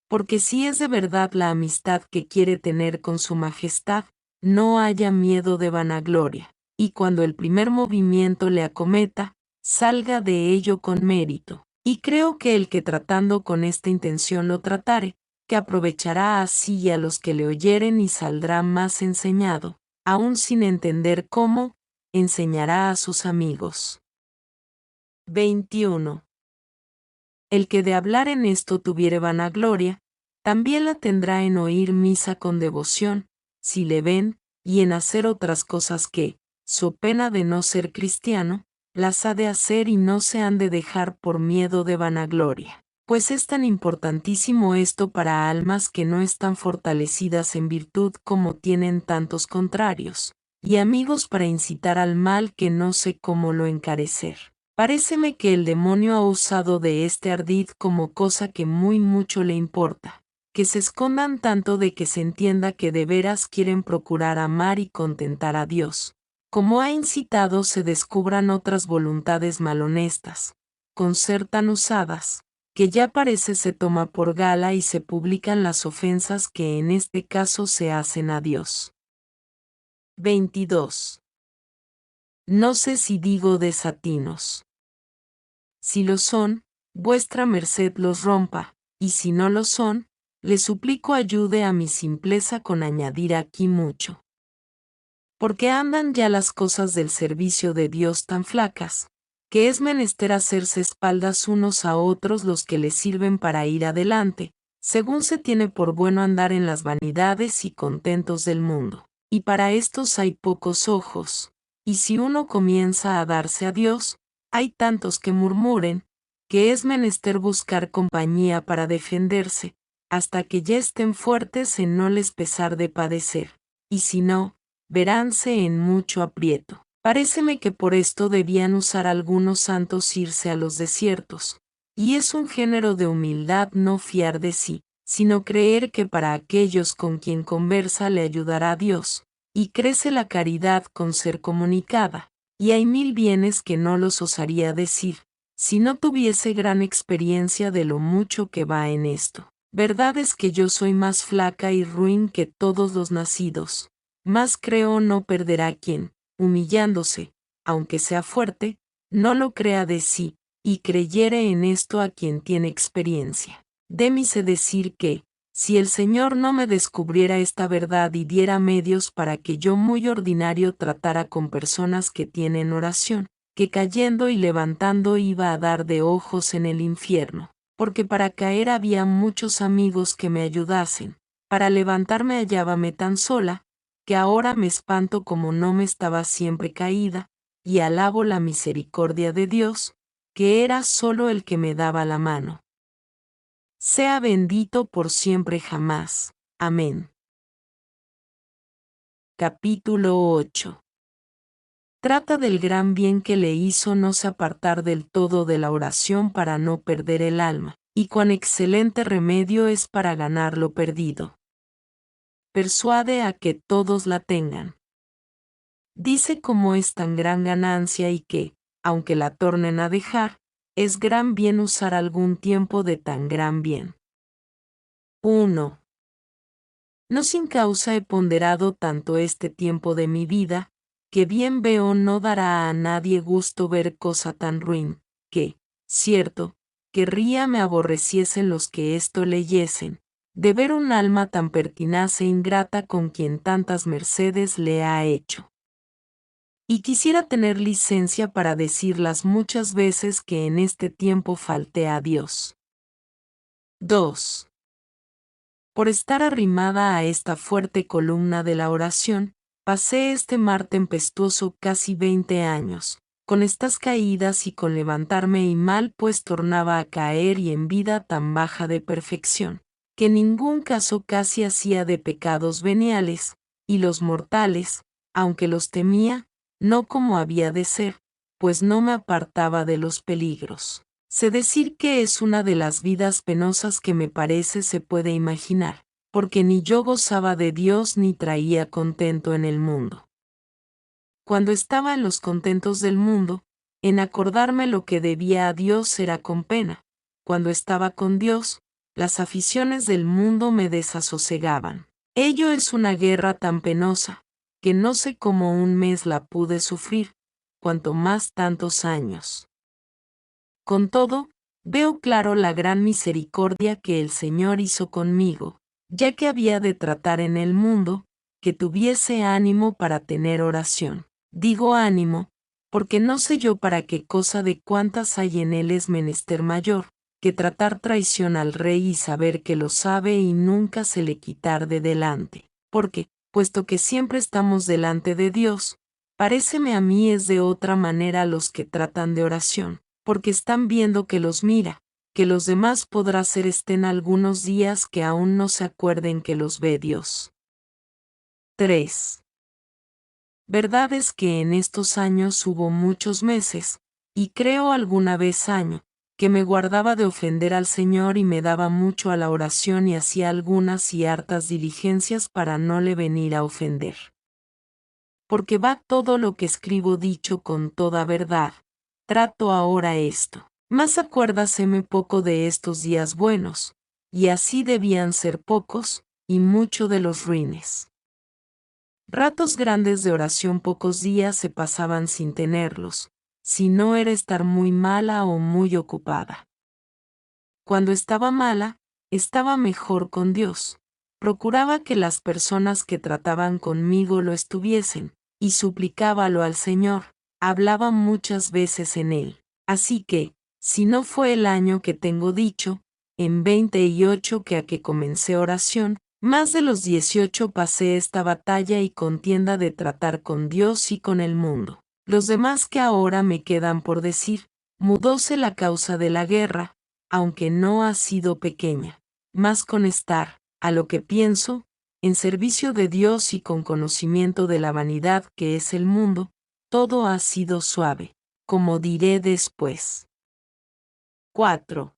Speaker 1: Porque si es de verdad la amistad que quiere tener con su majestad, no haya miedo de vanagloria, y cuando el primer movimiento le acometa, salga de ello con mérito. Y creo que el que tratando con esta intención lo tratare, que aprovechará así y a los que le oyeren y saldrá más enseñado, aun sin entender cómo, enseñará a sus amigos. 21. El que de hablar en esto tuviere vanagloria, también la tendrá en oír misa con devoción, si le ven, y en hacer otras cosas que, so pena de no ser cristiano, las ha de hacer y no se han de dejar por miedo de vanagloria. Pues es tan importantísimo esto para almas que no están fortalecidas en virtud como tienen tantos contrarios, y amigos para incitar al mal que no sé cómo lo encarecer. Paréceme que el demonio ha usado de este ardid como cosa que muy mucho le importa, que se escondan tanto de que se entienda que de veras quieren procurar amar y contentar a Dios. Como ha incitado se descubran otras voluntades malhonestas, con ser tan usadas, que ya parece se toma por gala y se publican las ofensas que en este caso se hacen a Dios. 22. No sé si digo desatinos. Si lo son, vuestra merced los rompa, y si no lo son, le suplico ayude a mi simpleza con añadir aquí mucho. Porque andan ya las cosas del servicio de Dios tan flacas, que es menester hacerse espaldas unos a otros los que le sirven para ir adelante, según se tiene por bueno andar en las vanidades y contentos del mundo. Y para estos hay pocos ojos, y si uno comienza a darse a Dios, hay tantos que murmuren, que es menester buscar compañía para defenderse, hasta que ya estén fuertes en no les pesar de padecer, y si no, veránse en mucho aprieto. Paréceme que por esto debían usar algunos santos irse a los desiertos, y es un género de humildad no fiar de sí, sino creer que para aquellos con quien conversa le ayudará Dios, y crece la caridad con ser comunicada, y hay mil bienes que no los osaría decir, si no tuviese gran experiencia de lo mucho que va en esto. Verdad es que yo soy más flaca y ruin que todos los nacidos, mas creo no perderá quien, humillándose, aunque sea fuerte, no lo crea de sí, y creyere en esto a quien tiene experiencia. Démise decir que, si el Señor no me descubriera esta verdad y diera medios para que yo muy ordinario tratara con personas que tienen oración, que cayendo y levantando iba a dar de ojos en el infierno, porque para caer había muchos amigos que me ayudasen, para levantarme hallábame tan sola, que ahora me espanto como no me estaba siempre caída, y alabo la misericordia de Dios, que era solo el que me daba la mano. Sea bendito por siempre jamás. Amén. Capítulo 8. trata del gran bien que le hizo no se apartar del todo de la oración para no perder el alma, y cuán excelente remedio es para ganar lo perdido. Persuade a que todos la tengan. Dice cómo es tan gran ganancia y que, aunque la tornen a dejar, es gran bien usar algún tiempo de tan gran bien. 1. No sin causa he ponderado tanto este tiempo de mi vida, que bien veo no dará a nadie gusto ver cosa tan ruin, que, cierto, querría me aborreciesen los que esto leyesen, de ver un alma tan pertinaz e ingrata con quien tantas mercedes le ha hecho. Y quisiera tener licencia para decir las muchas veces que en este tiempo falté a Dios. 2. Por estar arrimada a esta fuerte columna de la oración, pasé este mar tempestuoso casi 20 años, con estas caídas y con levantarme y mal pues tornaba a caer y en vida tan baja de perfección, que ningún caso casi hacía de pecados veniales, y los mortales, aunque los temía, no como había de ser, pues no me apartaba de los peligros. Sé decir que es una de las vidas penosas que me parece se puede imaginar, porque ni yo gozaba de Dios ni traía contento en el mundo. Cuando estaba en los contentos del mundo, en acordarme lo que debía a Dios era con pena. Cuando estaba con Dios, las aficiones del mundo me desasosegaban. Ello es una guerra tan penosa, que no sé cómo un mes la pude sufrir, cuanto más tantos años. Con todo, veo claro la gran misericordia que el Señor hizo conmigo, ya que había de tratar en el mundo, que tuviese ánimo para tener oración. Digo ánimo, porque no sé yo para qué cosa de cuántas hay en él es menester mayor, que tratar traición al rey y saber que lo sabe y nunca se le quitar de delante. Porque, puesto que siempre estamos delante de Dios, paréceme a mí es de otra manera los que tratan de oración, porque están viendo que los mira, que los demás podrá ser estén algunos días que aún no se acuerden que los ve Dios. 3. Verdad es que en estos años hubo muchos meses, y creo alguna vez año, que me guardaba de ofender al Señor y me daba mucho a la oración y hacía algunas y hartas diligencias para no le venir a ofender. Porque va todo lo que escribo dicho con toda verdad, trato ahora esto. Mas acuérdaseme poco de estos días buenos, y así debían ser pocos, y mucho de los ruines. Ratos grandes de oración pocos días se pasaban sin tenerlos, si no era estar muy mala o muy ocupada. Cuando estaba mala, estaba mejor con Dios. Procuraba que las personas que trataban conmigo lo estuviesen, y suplicábalo al Señor, hablaba muchas veces en él. Así que, si no fue el año que tengo dicho, en 28 que a que comencé oración, más de los 18 pasé esta batalla y contienda de tratar con Dios y con el mundo. Los demás que ahora me quedan por decir, mudóse la causa de la guerra, aunque no ha sido pequeña, más con estar, a lo que pienso, en servicio de Dios y con conocimiento de la vanidad que es el mundo, todo ha sido suave, como diré después. 4.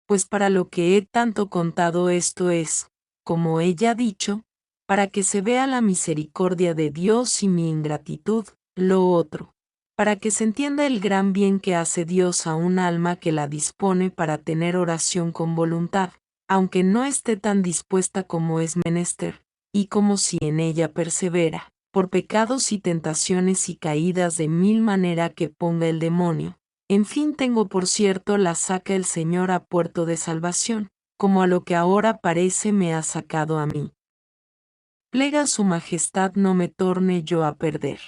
Speaker 1: Pues para lo que he tanto contado esto es, como ella ha dicho, para que se vea la misericordia de Dios y mi ingratitud, lo otro, para que se entienda el gran bien que hace Dios a un alma que la dispone para tener oración con voluntad, aunque no esté tan dispuesta como es menester, y como si en ella persevera, por pecados y tentaciones y caídas de mil manera que ponga el demonio. En fin, tengo por cierto la saca el Señor a puerto de salvación, como a lo que ahora parece me ha sacado a mí. Plega a su majestad no me torne yo a perder.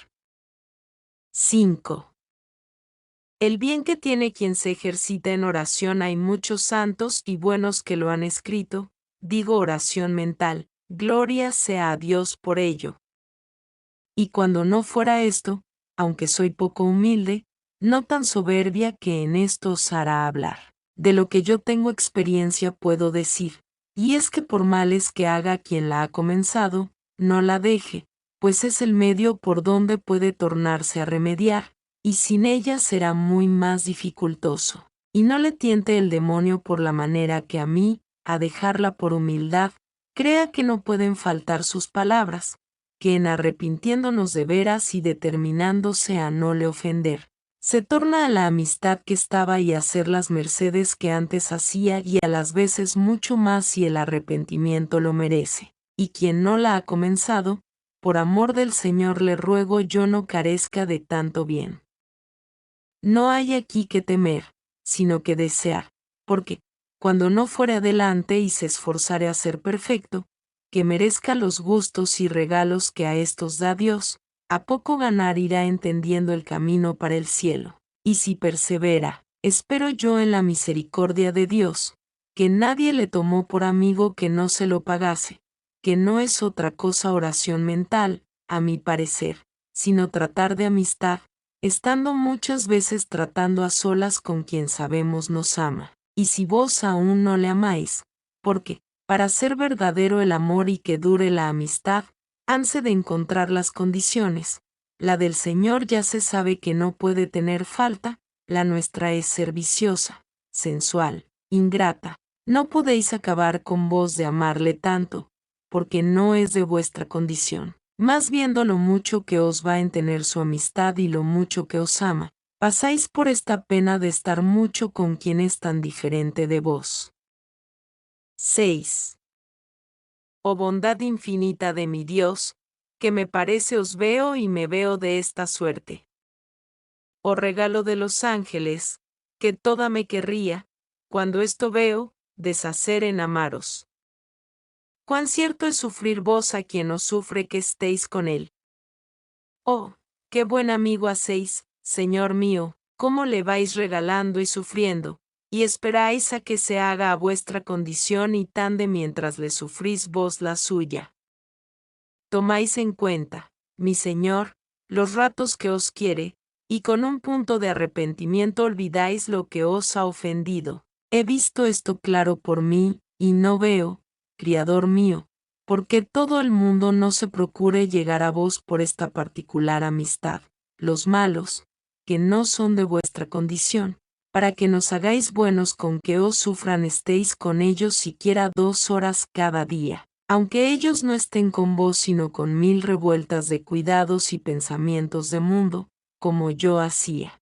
Speaker 1: 5. El bien que tiene quien se ejercita en oración hay muchos santos y buenos que lo han escrito, digo oración mental, gloria sea a Dios por ello. Y cuando no fuera esto, aunque soy poco humilde, no tan soberbia que en esto os hará hablar. De lo que yo tengo experiencia puedo decir, y es que por males que haga quien la ha comenzado, no la deje, pues es el medio por donde puede tornarse a remediar, y sin ella será muy más dificultoso. Y no le tiente el demonio por la manera que a mí, a dejarla por humildad, crea que no pueden faltar sus palabras, que en arrepintiéndonos de veras y determinándose a no le ofender, se torna a la amistad que estaba y a hacer las mercedes que antes hacía y a las veces mucho más si el arrepentimiento lo merece. Y quien no la ha comenzado, por amor del Señor le ruego yo no carezca de tanto bien. No hay aquí que temer, sino que desear, porque, cuando no fuere adelante y se esforzare a ser perfecto, que merezca los gustos y regalos que a estos da Dios, a poco ganar irá entendiendo el camino para el cielo. Y si persevera, espero yo en la misericordia de Dios, que nadie le tomó por amigo que no se lo pagase, que no es otra cosa oración mental, a mi parecer, sino tratar de amistad, estando muchas veces tratando a solas con quien sabemos nos ama. Y si vos aún no le amáis, porque, para ser verdadero el amor y que dure la amistad, hanse de encontrar las condiciones. La del Señor ya se sabe que no puede tener falta, la nuestra es ser viciosa, sensual, ingrata. No podéis acabar con vos de amarle tanto, porque no es de vuestra condición. Más viendo lo mucho que os va en tener su amistad y lo mucho que os ama, pasáis por esta pena de estar mucho con quien es tan diferente de vos. 6. Oh bondad infinita de mi Dios, que me parece os veo y me veo de esta suerte. Oh regalo de los ángeles, que toda me querría, cuando esto veo, deshacer en amaros. Cuán cierto es sufrir vos a quien os sufre que estéis con él. Oh, qué buen amigo hacéis, Señor mío, cómo le vais regalando y sufriendo, y esperáis a que se haga a vuestra condición y tan de mientras le sufrís vos la suya. Tomáis en cuenta, mi Señor, los ratos que os quiere, y con un punto de arrepentimiento olvidáis lo que os ha ofendido. He visto esto claro por mí, y no veo, Criador mío, porque todo el mundo no se procure llegar a vos por esta particular amistad, los malos, que no son de vuestra condición, para que nos hagáis buenos con que os sufran estéis con ellos siquiera 2 horas cada día, aunque ellos no estén con vos sino con 1000 revueltas de cuidados y pensamientos de mundo, como yo hacía.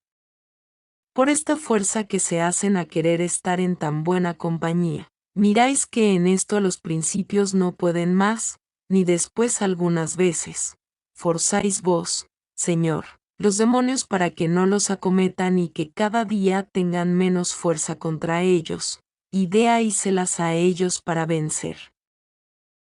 Speaker 1: Por esta fuerza que se hacen a querer estar en tan buena compañía, miráis que en esto a los principios no pueden más, ni después algunas veces. Forzáis vos, Señor, los demonios para que no los acometan y que cada día tengan menos fuerza contra ellos, y deáiselas a ellos para vencer.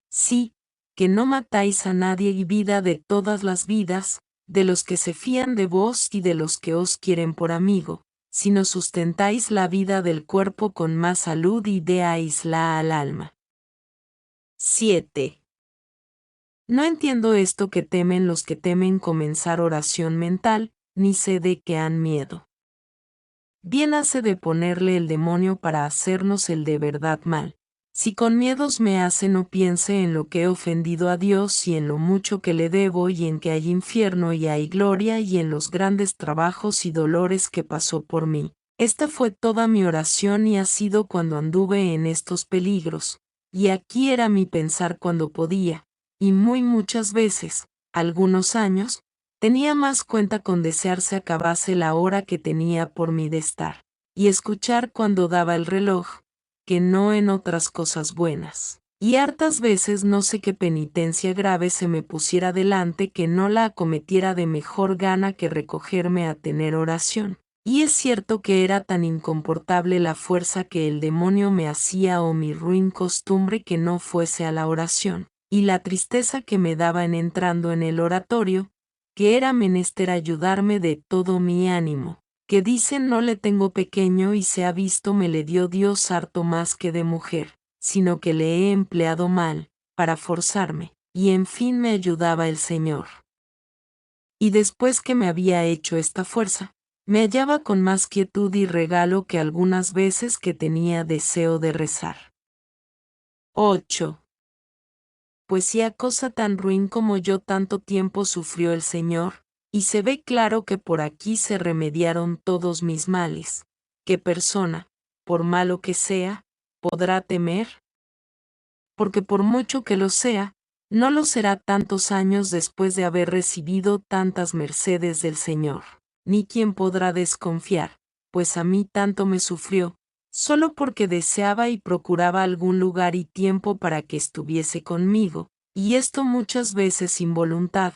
Speaker 1: Sí, que no matáis a nadie y vida de todas las vidas, de los que se fían de vos y de los que os quieren por amigo, sino sustentáis la vida del cuerpo con más salud y deáisla al alma. 7. No entiendo esto que temen los que temen comenzar oración mental, ni sé de qué han miedo. Bien hace de ponerle el demonio para hacernos el de verdad mal. Si con miedos me hace no piense en lo que he ofendido a Dios y en lo mucho que le debo y en que hay infierno y hay gloria y en los grandes trabajos y dolores que pasó por mí. Esta fue toda mi oración y ha sido cuando anduve en estos peligros, y aquí era mi pensar cuando podía, y muy muchas veces, algunos años, tenía más cuenta con desear se acabase la hora que tenía por mí de estar, y escuchar cuando daba el reloj, que no en otras cosas buenas. Y hartas veces no sé qué penitencia grave se me pusiera delante que no la acometiera de mejor gana que recogerme a tener oración. Y es cierto que era tan incomportable la fuerza que el demonio me hacía o mi ruin costumbre que no fuese a la oración, y la tristeza que me daba en entrando en el oratorio, que era menester ayudarme de todo mi ánimo, que dicen no le tengo pequeño y se ha visto me le dio Dios harto más que de mujer, sino que le he empleado mal, para forzarme, y en fin me ayudaba el Señor. Y después que me había hecho esta fuerza, me hallaba con más quietud y regalo que algunas veces que tenía deseo de rezar. 8. poesía cosa tan ruin como yo tanto tiempo sufrió el Señor, y se ve claro que por aquí se remediaron todos mis males. ¿Qué persona, por malo que sea, podrá temer? Porque por mucho que lo sea, no lo será tantos años después de haber recibido tantas mercedes del Señor, ni quien podrá desconfiar, pues a mí tanto me sufrió, solo porque deseaba y procuraba algún lugar y tiempo para que estuviese conmigo, y esto muchas veces sin voluntad,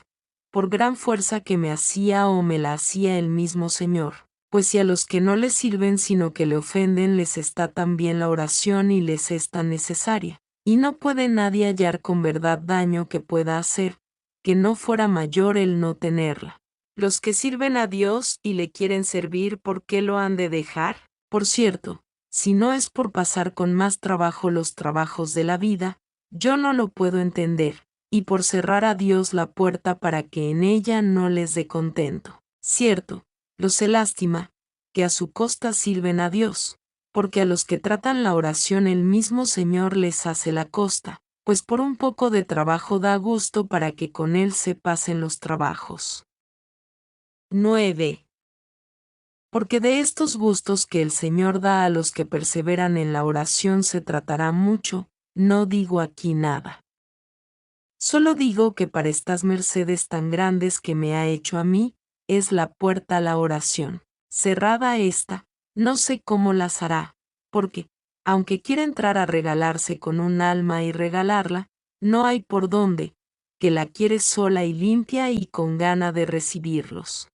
Speaker 1: por gran fuerza que me hacía o me la hacía el mismo Señor, pues si a los que no le sirven sino que le ofenden les está también la oración y les es tan necesaria, y no puede nadie hallar con verdad daño que pueda hacer, que no fuera mayor el no tenerla. Los que sirven a Dios y le quieren servir, ¿por qué lo han de dejar? Por cierto, si no es por pasar con más trabajo los trabajos de la vida, yo no lo puedo entender, y por cerrar a Dios la puerta para que en ella no les dé contento. Cierto, lo sé lástima, que a su costa sirven a Dios, porque a los que tratan la oración el mismo Señor les hace la costa, pues por un poco de trabajo da gusto para que con él se pasen los trabajos. 9. Porque de estos gustos que el Señor da a los que perseveran en la oración se tratará mucho, no digo aquí nada. Solo digo que para estas mercedes tan grandes que me ha hecho a mí, es la puerta a la oración. Cerrada esta, no sé cómo las hará, porque, aunque quiera entrar a regalarse con un alma y regalarla, no hay por dónde, que la quiere sola y limpia y con gana de recibirlos.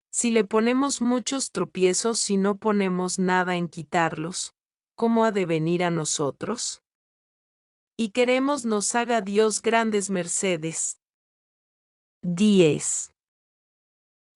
Speaker 1: Si le ponemos muchos tropiezos y no ponemos nada en quitarlos, ¿cómo ha de venir a nosotros? Y queremos nos haga Dios grandes mercedes. 10.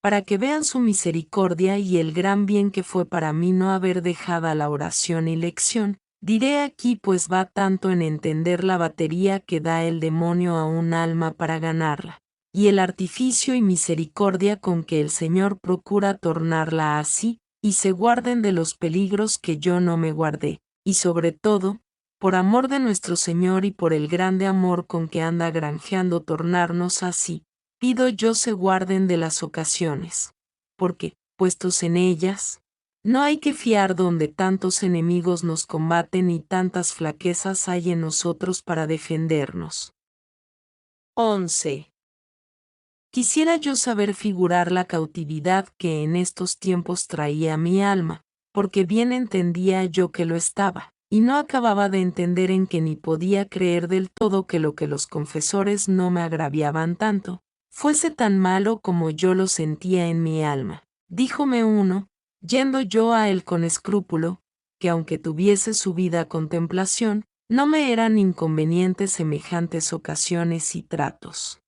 Speaker 1: Para que vean su misericordia y el gran bien que fue para mí no haber dejado la oración y lección, diré aquí pues va tanto en entender la batería que da el demonio a un alma para ganarla, y el artificio y misericordia con que el Señor procura tornarla así, y se guarden de los peligros que yo no me guardé, y sobre todo, por amor de nuestro Señor y por el grande amor con que anda granjeando tornarnos así, pido yo se guarden de las ocasiones, porque, puestos en ellas, no hay que fiar donde tantos enemigos nos combaten y tantas flaquezas hay en nosotros para defendernos. 11. Quisiera yo saber figurar la cautividad que en estos tiempos traía mi alma, porque bien entendía yo que lo estaba, y no acababa de entender en que ni podía creer del todo que lo que los confesores no me agraviaban tanto, fuese tan malo como yo lo sentía en mi alma. Díjome uno, yendo yo a él con escrúpulo, que aunque tuviese su vida contemplación, no me eran inconvenientes semejantes ocasiones y tratos.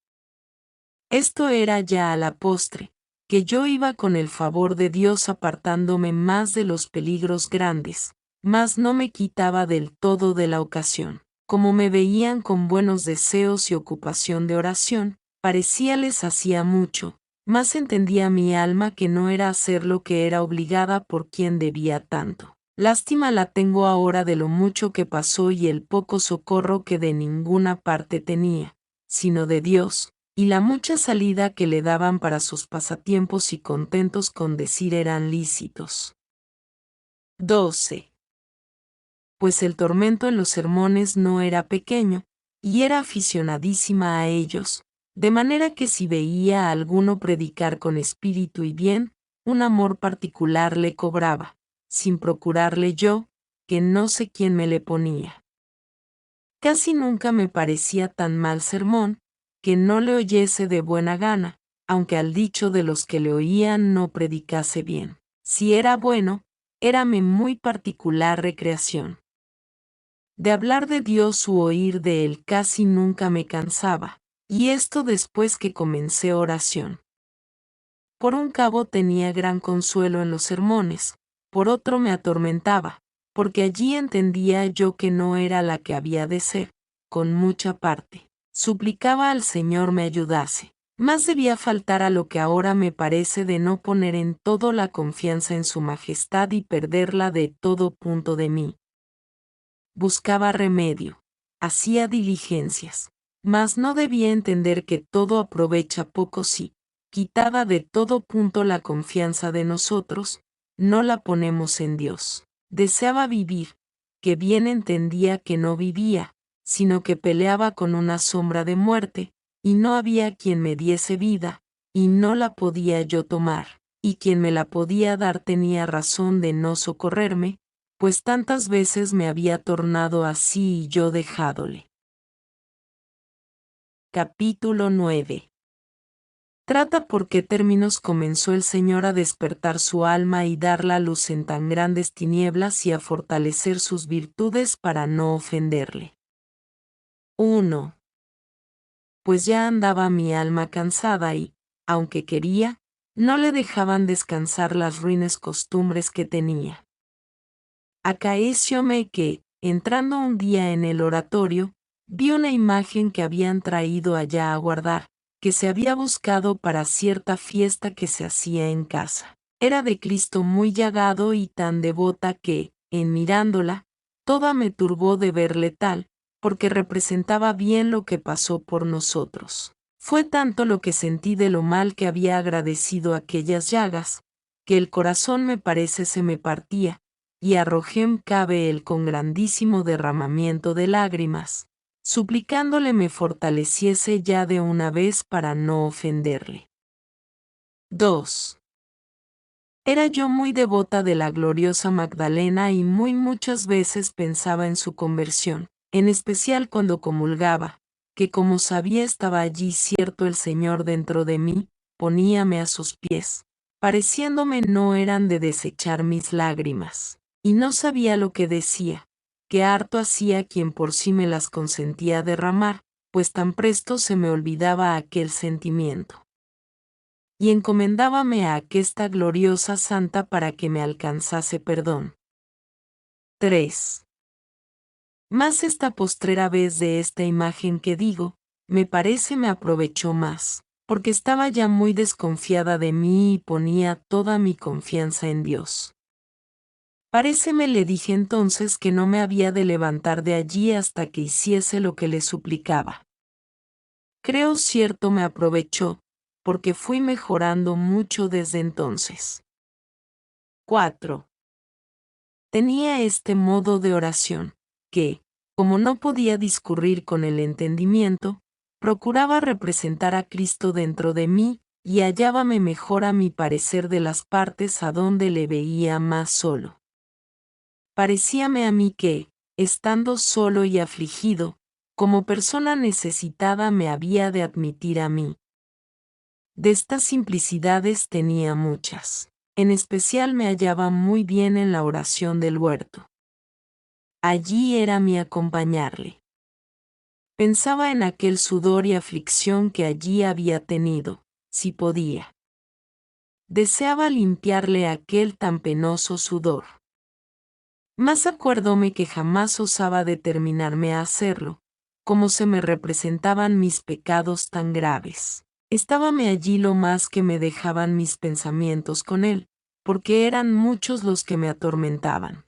Speaker 1: Esto era ya a la postre, que yo iba con el favor de Dios apartándome más de los peligros grandes, mas no me quitaba del todo de la ocasión. Como me veían con buenos deseos y ocupación de oración, parecíales hacía mucho, mas entendía mi alma que no era hacer lo que era obligada por quien debía tanto. Lástima la tengo ahora de lo mucho que pasó y el poco socorro que de ninguna parte tenía, sino de Dios, y la mucha salida que le daban para sus pasatiempos y contentos con decir eran lícitos. 12. Pues el tormento en los sermones no era pequeño, y era aficionadísima a ellos, de manera que si veía a alguno predicar con espíritu y bien, un amor particular le cobraba, sin procurarle yo, que no sé quién me le ponía. Casi nunca me parecía tan mal sermón, que no le oyese de buena gana, aunque al dicho de los que le oían no predicase bien. Si era bueno, érame muy particular recreación. De hablar de Dios u oír de él casi nunca me cansaba, y esto después que comencé oración. Por un cabo tenía gran consuelo en los sermones, por otro me atormentaba, porque allí entendía yo que no era la que había de ser, con mucha parte. Suplicaba al Señor me ayudase. Más debía faltar a lo que ahora me parece de no poner en todo la confianza en su majestad y perderla de todo punto de mí. Buscaba remedio. hacía diligencias. Mas no debía entender que todo aprovecha poco si, quitada de todo punto la confianza de nosotros, no la ponemos en Dios. Deseaba vivir, que bien entendía que no vivía, sino que peleaba con una sombra de muerte, y no había quien me diese vida, y no la podía yo tomar, y quien me la podía dar tenía razón de no socorrerme, pues tantas veces me había tornado así y yo dejádole. Capítulo 9. Trata por qué términos comenzó el Señor a despertar su alma y darla luz en tan grandes tinieblas y a fortalecer sus virtudes para no ofenderle. 1. Pues ya andaba mi alma cansada y, aunque quería, no le dejaban descansar las ruines costumbres que tenía. Acaecióme que, entrando un día en el oratorio, vi una imagen que habían traído allá a guardar, que se había buscado para cierta fiesta que se hacía en casa. Era de Cristo muy llagado y tan devota que, en mirándola, toda me turbó de verle tal, porque representaba bien lo que pasó por nosotros. Fue tanto lo que sentí de lo mal que había agradecido aquellas llagas, que el corazón me parece se me partía, y arrojóme cabe él con grandísimo derramamiento de lágrimas, suplicándole me fortaleciese ya de una vez para no ofenderle. 2. Era yo muy devota de la gloriosa Magdalena y muy muchas veces pensaba en su conversión, en especial cuando comulgaba, que como sabía estaba allí cierto el Señor dentro de mí, poníame a sus pies, pareciéndome no eran de desechar mis lágrimas, y no sabía lo que decía, que harto hacía quien por sí me las consentía derramar, pues tan presto se me olvidaba aquel sentimiento. Y encomendábame a aquesta gloriosa santa para que me alcanzase perdón. 3. Mas esta postrera vez de esta imagen que digo, me parece me aprovechó más, porque estaba ya muy desconfiada de mí y ponía toda mi confianza en Dios. Paréceme le dije entonces que no me había de levantar de allí hasta que hiciese lo que le suplicaba. Creo cierto me aprovechó, porque fui mejorando mucho desde entonces. 4. Tenía este modo de oración, que, como no podía discurrir con el entendimiento, procuraba representar a Cristo dentro de mí, y hallábame mejor a mi parecer de las partes a donde le veía más solo. Parecíame a mí que, estando solo y afligido, como persona necesitada me había de admitir a mí. De estas simplicidades tenía muchas. En especial me hallaba muy bien en la oración del huerto. Allí era mi acompañarle. Pensaba en aquel sudor y aflicción que allí había tenido, si podía. Deseaba limpiarle aquel tan penoso sudor. Mas acuerdóme que jamás osaba determinarme a hacerlo, como se me representaban mis pecados tan graves. Estábame allí lo más que me dejaban mis pensamientos con él, porque eran muchos los que me atormentaban.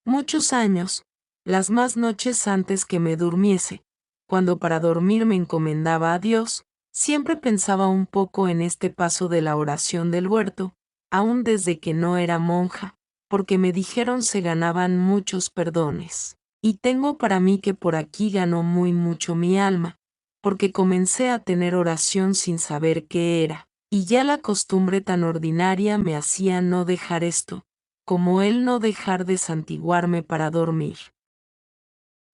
Speaker 1: Muchos años, las más noches antes que me durmiese, cuando para dormir me encomendaba a Dios, siempre pensaba un poco en este paso de la oración del huerto, aun desde que no era monja, porque me dijeron se ganaban muchos perdones. Y tengo para mí que por aquí ganó muy mucho mi alma, porque comencé a tener oración sin saber qué era, y ya la costumbre tan ordinaria me hacía no dejar esto, como él no dejar de santiguarme para dormir.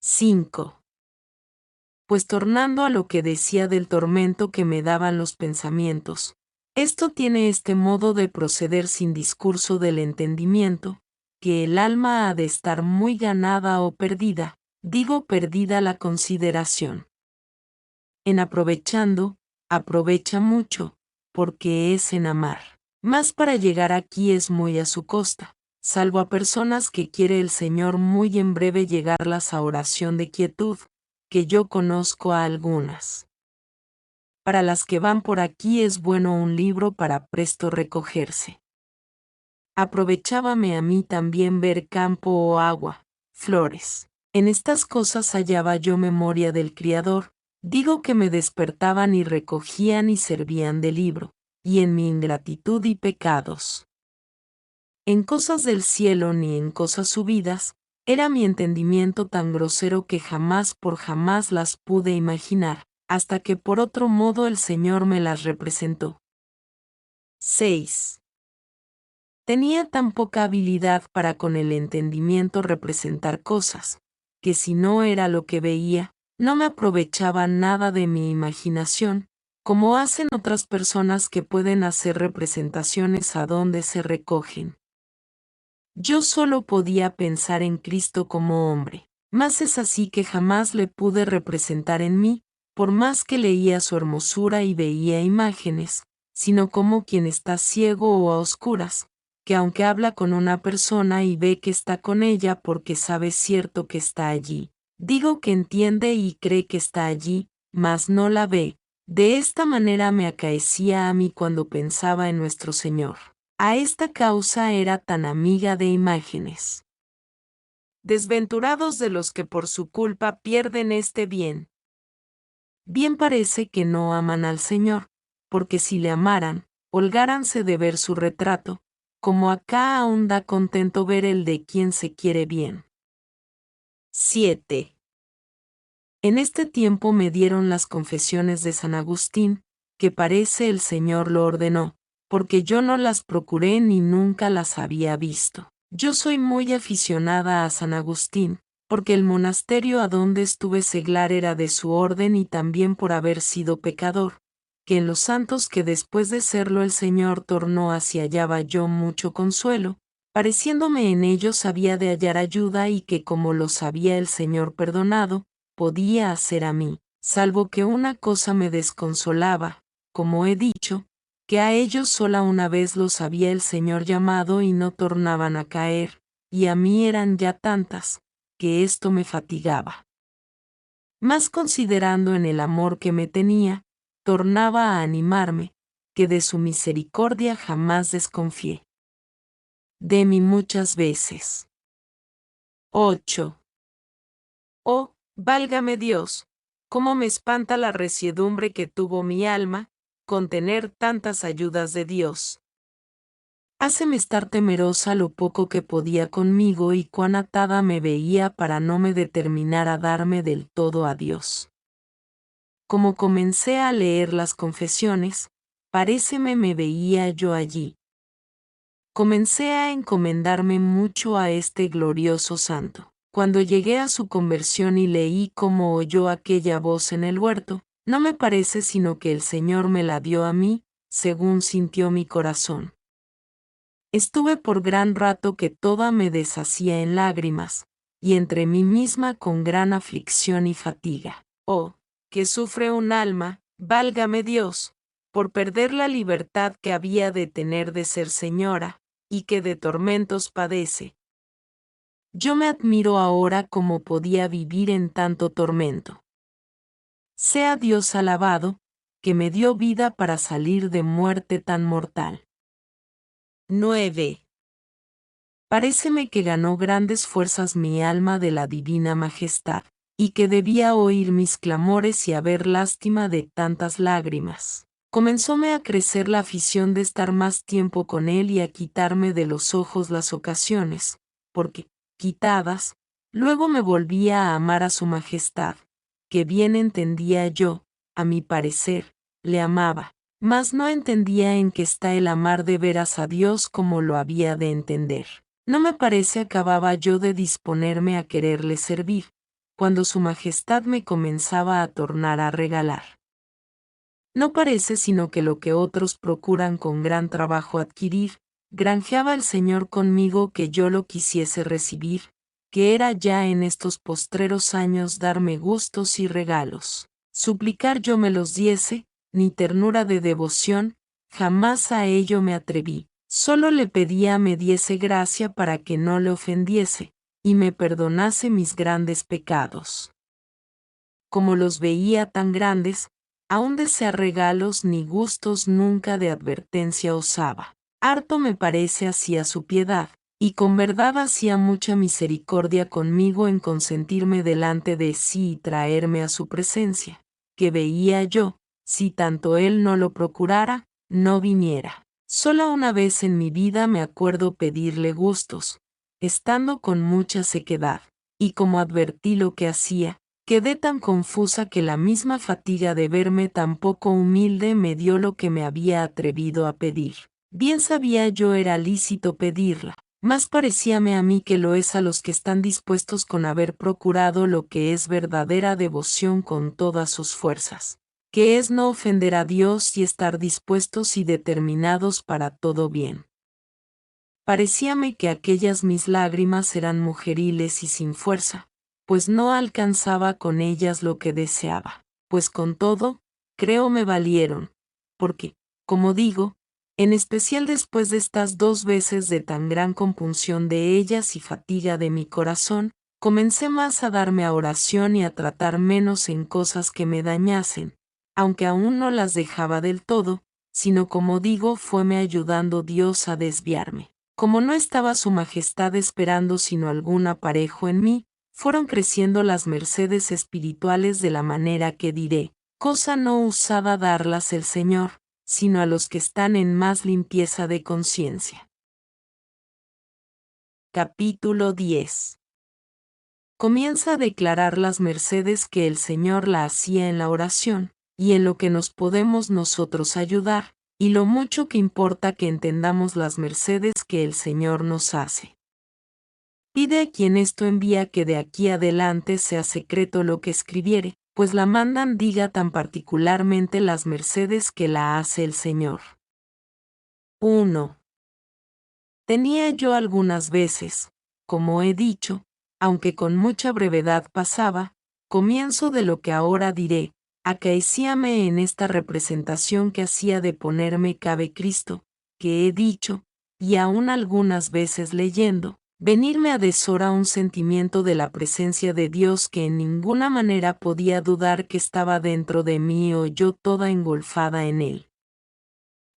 Speaker 1: 5. Pues tornando a lo que decía del tormento que me daban los pensamientos, esto tiene este modo de proceder sin discurso del entendimiento, que el alma ha de estar muy ganada o perdida, digo perdida la consideración. En aprovechando, aprovecha mucho, porque es en amar. Mas para llegar aquí es muy a su costa, salvo a personas que quiere el Señor muy en breve llegarlas a oración de quietud, que yo conozco a algunas. Para las que van por aquí es bueno un libro para presto recogerse. Aprovechábame a mí también ver campo o agua, flores, En estas cosas hallaba yo memoria del Criador, digo que me despertaban y recogían y servían de libro, y en mi ingratitud y pecados. En cosas del cielo ni en cosas subidas, era mi entendimiento tan grosero que jamás por jamás las pude imaginar, hasta que por otro modo el Señor me las representó. 6. Tenía tan poca habilidad para con el entendimiento representar cosas, que si no era lo que veía, no me aprovechaba nada de mi imaginación, como hacen otras personas que pueden hacer representaciones a donde se recogen. Yo solo podía pensar en Cristo como hombre, mas es así que jamás le pude representar en mí, por más que leía su hermosura y veía imágenes, sino como quien está ciego o a oscuras, que aunque habla con una persona y ve que está con ella porque sabe cierto que está allí, digo que entiende y cree que está allí, mas no la ve. De esta manera me acaecía a mí cuando pensaba en nuestro Señor. A esta causa era tan amiga de imágenes. Desventurados de los que por su culpa pierden este bien. Bien parece que no aman al Señor, porque si le amaran, holgáranse de ver su retrato, como acá aún da contento ver el de quien se quiere bien. 7. En este tiempo me dieron las confesiones de San Agustín, que parece el Señor lo ordenó, porque yo no las procuré ni nunca las había visto. Yo soy muy aficionada a San Agustín, porque el monasterio a donde estuve seglar era de su orden y también por haber sido pecador, que en los santos que después de serlo el Señor tornó hacia hallaba yo mucho consuelo, pareciéndome en ellos había de hallar ayuda y que como los había el Señor perdonado, podía hacer a mí, salvo que una cosa me desconsolaba, como he dicho, que a ellos sola una vez los había el Señor llamado y no tornaban a caer, y a mí eran ya tantas, que esto me fatigaba. Más considerando en el amor que me tenía, tornaba a animarme, que de su misericordia jamás desconfié. De mí muchas veces. 8. Oh, válgame Dios, cómo me espanta la resiedumbre que tuvo mi alma, con tener tantas ayudas de Dios. Háceme estar temerosa lo poco que podía conmigo y cuán atada me veía para no me determinar a darme del todo a Dios. Como comencé a leer las confesiones, paréceme me veía yo allí. Comencé a encomendarme mucho a este glorioso santo. Cuando llegué a su conversión y leí cómo oyó aquella voz en el huerto, no me parece sino que el Señor me la dio a mí, según sintió mi corazón. Estuve por gran rato que toda me deshacía en lágrimas, y entre mí misma con gran aflicción y fatiga. Oh, que sufre un alma, válgame Dios, por perder la libertad que había de tener de ser señora, y que de tormentos padece. Yo me admiro ahora cómo podía vivir en tanto tormento. Sea Dios alabado, que me dio vida para salir de muerte tan mortal. 9. Paréceme que ganó grandes fuerzas mi alma de la divina majestad, y que debía oír mis clamores y haber lástima de tantas lágrimas. Comenzóme a crecer la afición de estar más tiempo con él y a quitarme de los ojos las ocasiones, porque, quitadas, luego me volvía a amar a su majestad, que bien entendía yo, a mi parecer, le amaba, mas no entendía en qué está el amar de veras a Dios como lo había de entender. No me parece acababa yo de disponerme a quererle servir, cuando su majestad me comenzaba a tornar a regalar. No parece sino que lo que otros procuran con gran trabajo adquirir, granjeaba el Señor conmigo que yo lo quisiese recibir, que era ya en estos postreros años darme gustos y regalos. Suplicar yo me los diese, ni ternura de devoción, jamás a ello me atreví. Solo le pedía me diese gracia para que no le ofendiese, y me perdonase mis grandes pecados. Como los veía tan grandes, aun desear regalos ni gustos nunca de advertencia osaba. Harto me parece hacía su piedad, y con verdad hacía mucha misericordia conmigo en consentirme delante de sí y traerme a su presencia, que veía yo, si tanto él no lo procurara, no viniera. Solo una vez en mi vida me acuerdo pedirle gustos, estando con mucha sequedad, y como advertí lo que hacía, quedé tan confusa que la misma fatiga de verme tan poco humilde me dio lo que me había atrevido a pedir. Bien sabía yo era lícito pedirla, más parecíame a mí que lo es a los que están dispuestos con haber procurado lo que es verdadera devoción con todas sus fuerzas, que es no ofender a Dios y estar dispuestos y determinados para todo bien. Parecíame que aquellas mis lágrimas eran mujeriles y sin fuerza, pues no alcanzaba con ellas lo que deseaba, pues con todo, creo me valieron, porque, como digo, en especial después de estas 2 veces de tan gran compunción de ellas y fatiga de mi corazón, comencé más a darme a oración y a tratar menos en cosas que me dañasen, aunque aún no las dejaba del todo, sino como digo, fueme ayudando Dios a desviarme. Como no estaba su majestad esperando sino algún aparejo en mí, fueron creciendo las mercedes espirituales de la manera que diré, cosa no usada darlas el Señor, sino a los que están en más limpieza de conciencia. Capítulo 10. Comienza a declarar las mercedes que el Señor la hacía en la oración, y en lo que nos podemos nosotros ayudar, y lo mucho que importa que entendamos las mercedes que el Señor nos hace. Pide a quien esto envía que de aquí adelante sea secreto lo que escribiere, pues la mandan diga tan particularmente las mercedes que la hace el Señor. 1. Tenía yo algunas veces, como he dicho, aunque con mucha brevedad pasaba, comienzo de lo que ahora diré, acaecíame en esta representación que hacía de ponerme cabe Cristo, que he dicho, y aún algunas veces leyendo, venirme a deshora un sentimiento de la presencia de Dios que en ninguna manera podía dudar que estaba dentro de mí o yo toda engolfada en él.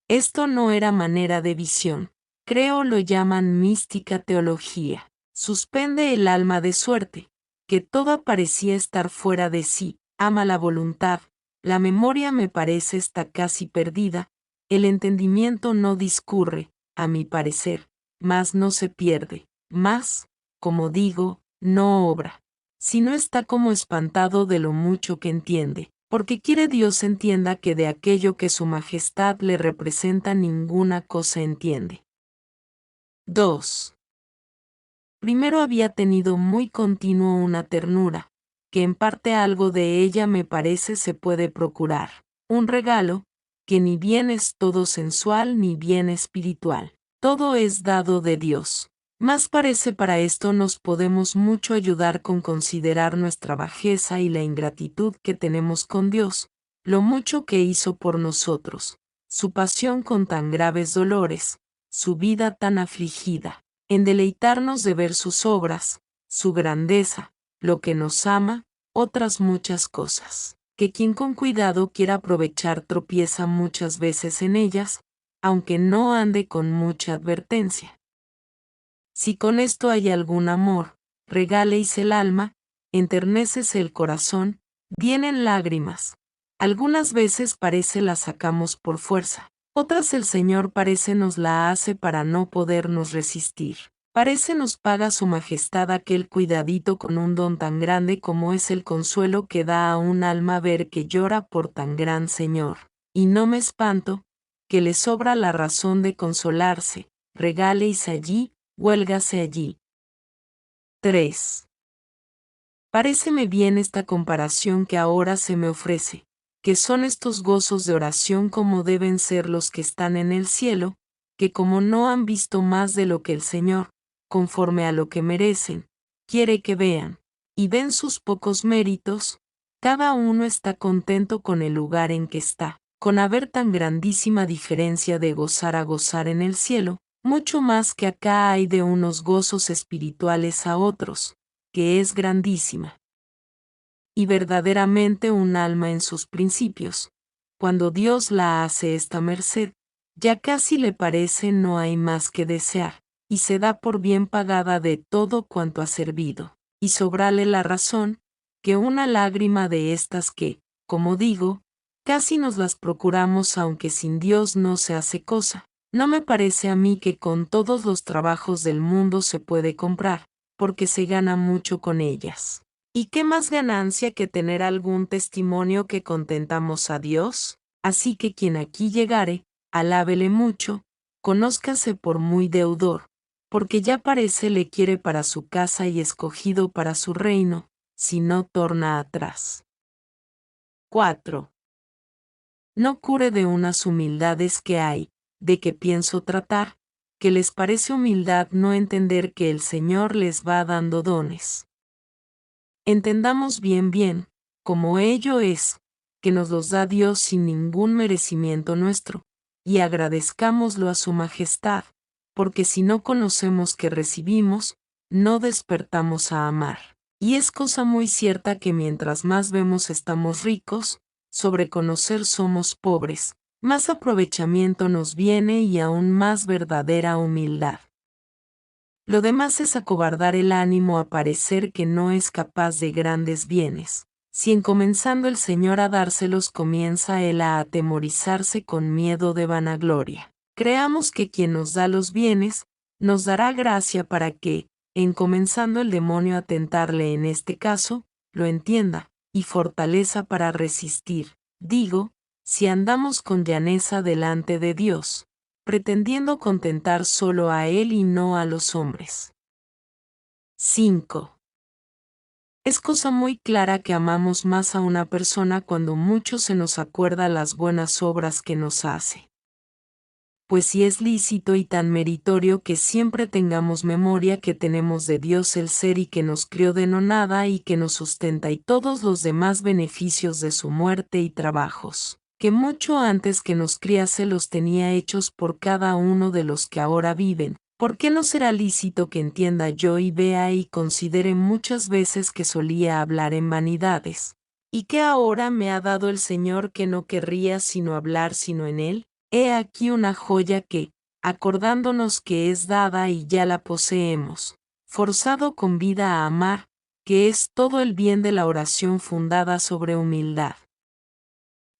Speaker 1: Esto no era manera de visión. Creo lo llaman mística teología. Suspende el alma de suerte, que toda parecía estar fuera de sí, ama la voluntad, la memoria me parece está casi perdida, el entendimiento no discurre, a mi parecer, mas no se pierde, mas, como digo, no obra, sino está como espantado de lo mucho que entiende, porque quiere Dios entienda que de aquello que su majestad le representa ninguna cosa entiende. 2. Primero había tenido muy continuo una ternura, que en parte algo de ella me parece se puede procurar, un regalo, que ni bien es todo sensual ni bien espiritual, todo es dado de Dios. Más parece para esto nos podemos mucho ayudar con considerar nuestra bajeza y la ingratitud que tenemos con Dios, lo mucho que hizo por nosotros, su pasión con tan graves dolores, su vida tan afligida, en deleitarnos de ver sus obras, su grandeza, lo que nos ama, otras muchas cosas, que quien con cuidado quiera aprovechar tropieza muchas veces en ellas, aunque no ande con mucha advertencia. Si con esto hay algún amor, regáleis el alma, enternécese el corazón, vienen lágrimas. Algunas veces parece las sacamos por fuerza, otras el Señor parece nos la hace para no podernos resistir. Parece nos paga su majestad aquel cuidadito con un don tan grande como es el consuelo que da a un alma ver que llora por tan gran Señor. Y no me espanto, que le sobra la razón de consolarse, regáleis allí, huélgase allí. 3. Paréceme bien esta comparación que ahora se me ofrece, que son estos gozos de oración como deben ser los que están en el cielo, que como no han visto más de lo que el Señor, conforme a lo que merecen, quiere que vean, y ven sus pocos méritos, cada uno está contento con el lugar en que está, con haber tan grandísima diferencia de gozar a gozar en el cielo, mucho más que acá hay de unos gozos espirituales a otros, que es grandísima. Y verdaderamente un alma en sus principios, cuando Dios la hace esta merced, ya casi le parece no hay más que desear, y se da por bien pagada de todo cuanto ha servido, y sobrale la razón, que una lágrima de estas que, como digo, casi nos las procuramos aunque sin Dios no se hace cosa. No me parece a mí que con todos los trabajos del mundo se puede comprar, porque se gana mucho con ellas. ¿Y qué más ganancia que tener algún testimonio que contentamos a Dios? Así que quien aquí llegare, alábele mucho, conózcase por muy deudor, porque ya parece le quiere para su casa y escogido para su reino, si no torna atrás. 4. No cure de unas humildades que hay, de que pienso tratar, que les parece humildad no entender que el Señor les va dando dones. Entendamos bien, como ello es, que nos los da Dios sin ningún merecimiento nuestro, y agradezcámoslo a su majestad, porque si no conocemos que recibimos, no despertamos a amar. Y es cosa muy cierta que mientras más vemos estamos ricos, sobre conocer somos pobres, más aprovechamiento nos viene y aún más verdadera humildad. Lo demás es acobardar el ánimo a parecer que no es capaz de grandes bienes. Si en comenzando el Señor a dárselos comienza él a atemorizarse con miedo de vanagloria. Creamos que quien nos da los bienes, nos dará gracia para que, en comenzando el demonio a tentarle en este caso, lo entienda, y fortaleza para resistir. Digo, si andamos con llaneza delante de Dios, pretendiendo contentar solo a Él y no a los hombres. 5. Es cosa muy clara que amamos más a una persona cuando mucho se nos acuerda las buenas obras que nos hace. Pues si es lícito y tan meritorio que siempre tengamos memoria que tenemos de Dios el ser y que nos crió de no nada y que nos sustenta y todos los demás beneficios de su muerte y trabajos, que mucho antes que nos criase los tenía hechos por cada uno de los que ahora viven. ¿Por qué no será lícito que entienda yo y vea y considere muchas veces que solía hablar en vanidades? ¿Y que ahora me ha dado el Señor que no querría sino hablar sino en Él? He aquí una joya que, acordándonos que es dada y ya la poseemos, forzado con vida a amar, que es todo el bien de la oración fundada sobre humildad.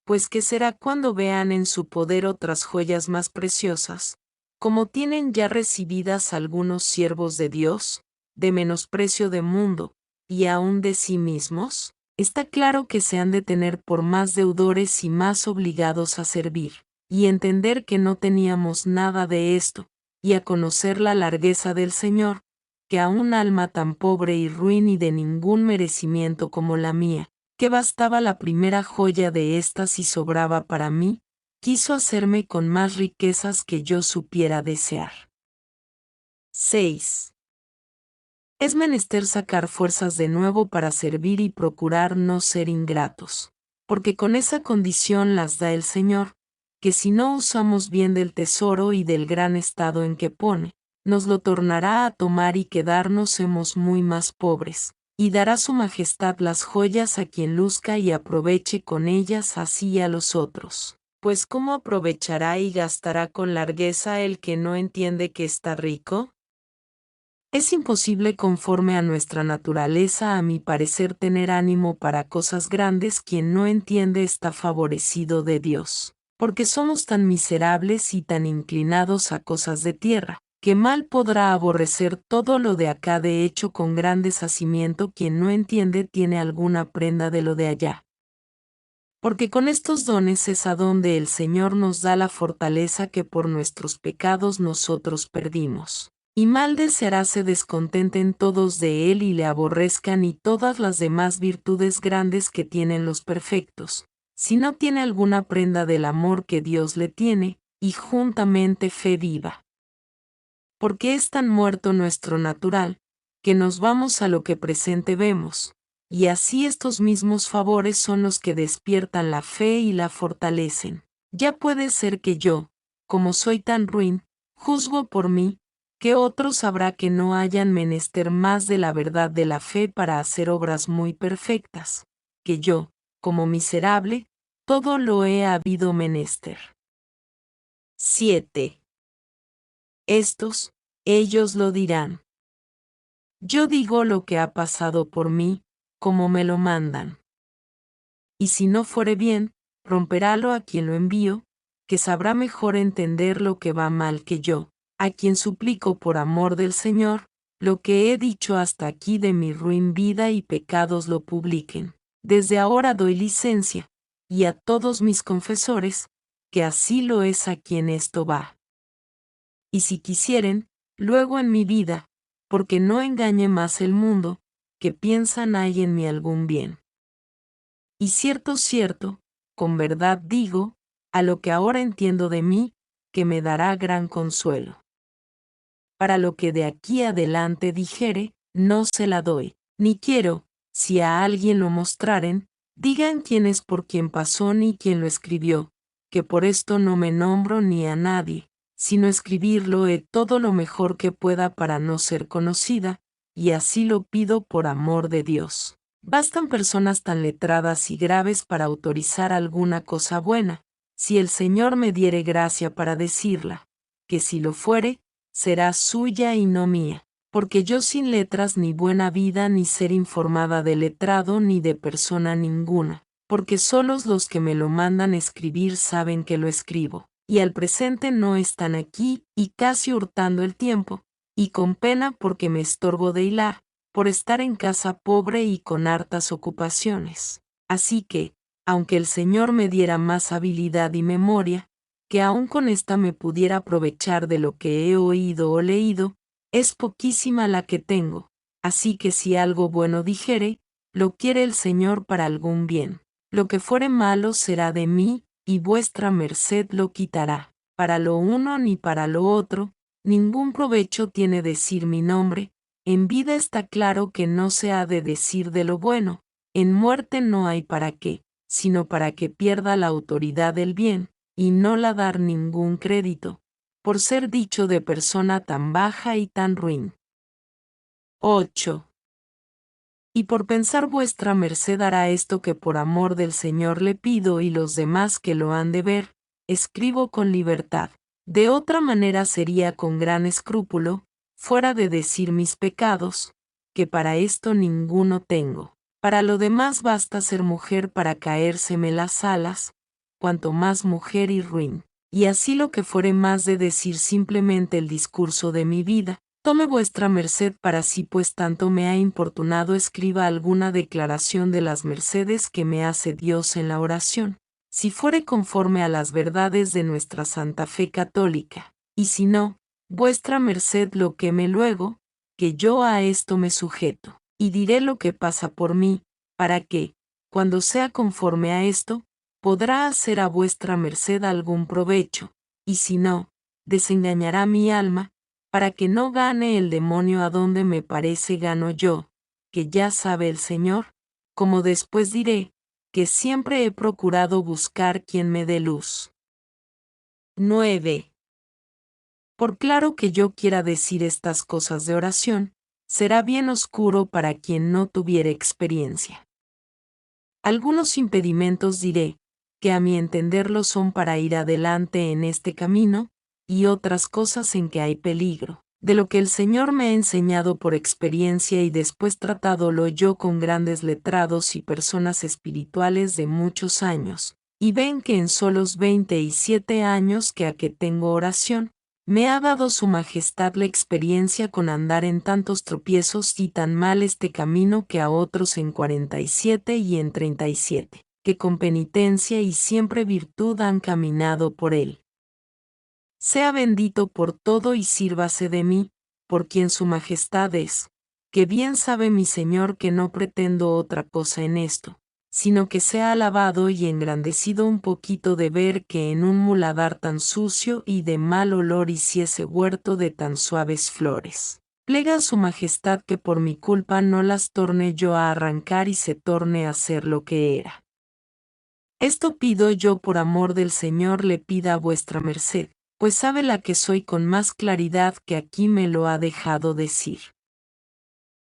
Speaker 1: Pues ¿qué será cuando vean en su poder otras joyas más preciosas, como tienen ya recibidas algunos siervos de Dios, de menosprecio de mundo, y aún de sí mismos? Está claro que se han de tener por más deudores y más obligados a servir, y entender que no teníamos nada de esto, y a conocer la largueza del Señor, que a un alma tan pobre y ruin y de ningún merecimiento como la mía, que bastaba la primera joya de estas y sobraba para mí, quiso hacerme con más riquezas que yo supiera desear. 6. Es menester sacar fuerzas de nuevo para servir y procurar no ser ingratos, porque con esa condición las da el Señor, que si no usamos bien del tesoro y del gran estado en que pone, nos lo tornará a tomar y quedarnos hemos muy más pobres, y dará su majestad las joyas a quien luzca y aproveche con ellas así a los otros. Pues ¿cómo aprovechará y gastará con largueza el que no entiende que está rico? Es imposible conforme a nuestra naturaleza a mi parecer tener ánimo para cosas grandes quien no entiende está favorecido de Dios, porque somos tan miserables y tan inclinados a cosas de tierra, que mal podrá aborrecer todo lo de acá de hecho con gran deshacimiento quien no entiende tiene alguna prenda de lo de allá. Porque con estos dones es a donde el Señor nos da la fortaleza que por nuestros pecados nosotros perdimos. Y mal deseará se descontenten todos de él y le aborrezcan y todas las demás virtudes grandes que tienen los perfectos, si no tiene alguna prenda del amor que Dios le tiene, y juntamente fe viva. Porque es tan muerto nuestro natural, que nos vamos a lo que presente vemos, y así estos mismos favores son los que despiertan la fe y la fortalecen. Ya puede ser que yo, como soy tan ruin, juzgo por mí, que otros habrá que no hayan menester más de la verdad de la fe para hacer obras muy perfectas, que yo, como miserable, todo lo he habido menester. 7. Estos, ellos lo dirán. Yo digo lo que ha pasado por mí, como me lo mandan. Y si no fuere bien, romperálo a quien lo envío, que sabrá mejor entender lo que va mal que yo, a quien suplico por amor del Señor, lo que he dicho hasta aquí de mi ruin vida y pecados lo publiquen. Desde ahora doy licencia, y a todos mis confesores, que así lo es a quien esto va. Y si quisieren, luego en mi vida, porque no engañe más el mundo, que piensan hay en mí algún bien. Y cierto, con verdad digo, a lo que ahora entiendo de mí, que me dará gran consuelo. Para lo que de aquí adelante dijere, no se la doy, ni quiero, si a alguien lo mostraren, digan quién es por quien pasó ni quién lo escribió, que por esto no me nombro ni a nadie, sino escribirlo todo lo mejor que pueda para no ser conocida, y así lo pido por amor de Dios. Bastan personas tan letradas y graves para autorizar alguna cosa buena, si el Señor me diere gracia para decirla, que si lo fuere, será suya y no mía, porque yo sin letras ni buena vida ni ser informada de letrado ni de persona ninguna, porque solos los que me lo mandan escribir saben que lo escribo, y al presente no están aquí, y casi hurtando el tiempo, y con pena porque me estorbo de hilar, por estar en casa pobre y con hartas ocupaciones. Así que, aunque el Señor me diera más habilidad y memoria, que aún con esta me pudiera aprovechar de lo que he oído o leído, es poquísima la que tengo, así que si algo bueno dijere, lo quiere el Señor para algún bien. Lo que fuere malo será de mí, y vuestra merced lo quitará. Para lo uno ni para lo otro, ningún provecho tiene decir mi nombre. En vida está claro que no se ha de decir de lo bueno, en muerte no hay para qué, sino para que pierda la autoridad del bien, y no la dar ningún crédito, por ser dicho de persona tan baja y tan ruin. 8. Y por pensar vuestra merced hará esto que por amor del Señor le pido y los demás que lo han de ver, escribo con libertad. De otra manera sería con gran escrúpulo, fuera de decir mis pecados, que para esto ninguno tengo. Para lo demás basta ser mujer para caérseme las alas, cuanto más mujer y ruin. Y así lo que fuere más de decir simplemente el discurso de mi vida, tome vuestra merced para sí pues tanto me ha importunado escriba alguna declaración de las mercedes que me hace Dios en la oración, si fuere conforme a las verdades de nuestra santa fe católica, y si no, vuestra merced lo queme luego, que yo a esto me sujeto, y diré lo que pasa por mí, para que, cuando sea conforme a esto, podrá hacer a vuestra merced algún provecho, y si no, desengañará mi alma, para que no gane el demonio a donde me parece gano yo, que ya sabe el Señor, como después diré, que siempre he procurado buscar quien me dé luz. 9. Por claro que yo quiera decir estas cosas de oración, será bien oscuro para quien no tuviere experiencia. Algunos impedimentos diré, que a mi entenderlo son para ir adelante en este camino, y otras cosas en que hay peligro. De lo que el Señor me ha enseñado por experiencia y después tratádolo yo con grandes letrados y personas espirituales de muchos años, y ven que en solos 27 años que a que tengo oración, me ha dado su majestad la experiencia con andar en tantos tropiezos y tan mal este camino que a otros en 47 y en 37, que con penitencia y siempre virtud han caminado por él. Sea bendito por todo y sírvase de mí, por quien su majestad es, que bien sabe mi Señor que no pretendo otra cosa en esto, sino que sea alabado y engrandecido un poquito de ver que en un muladar tan sucio y de mal olor hiciese huerto de tan suaves flores. Plega a su majestad que por mi culpa no las torne yo a arrancar y se torne a ser lo que era. Esto pido yo por amor del Señor le pida a vuestra merced, pues sabe la que soy con más claridad que aquí me lo ha dejado decir.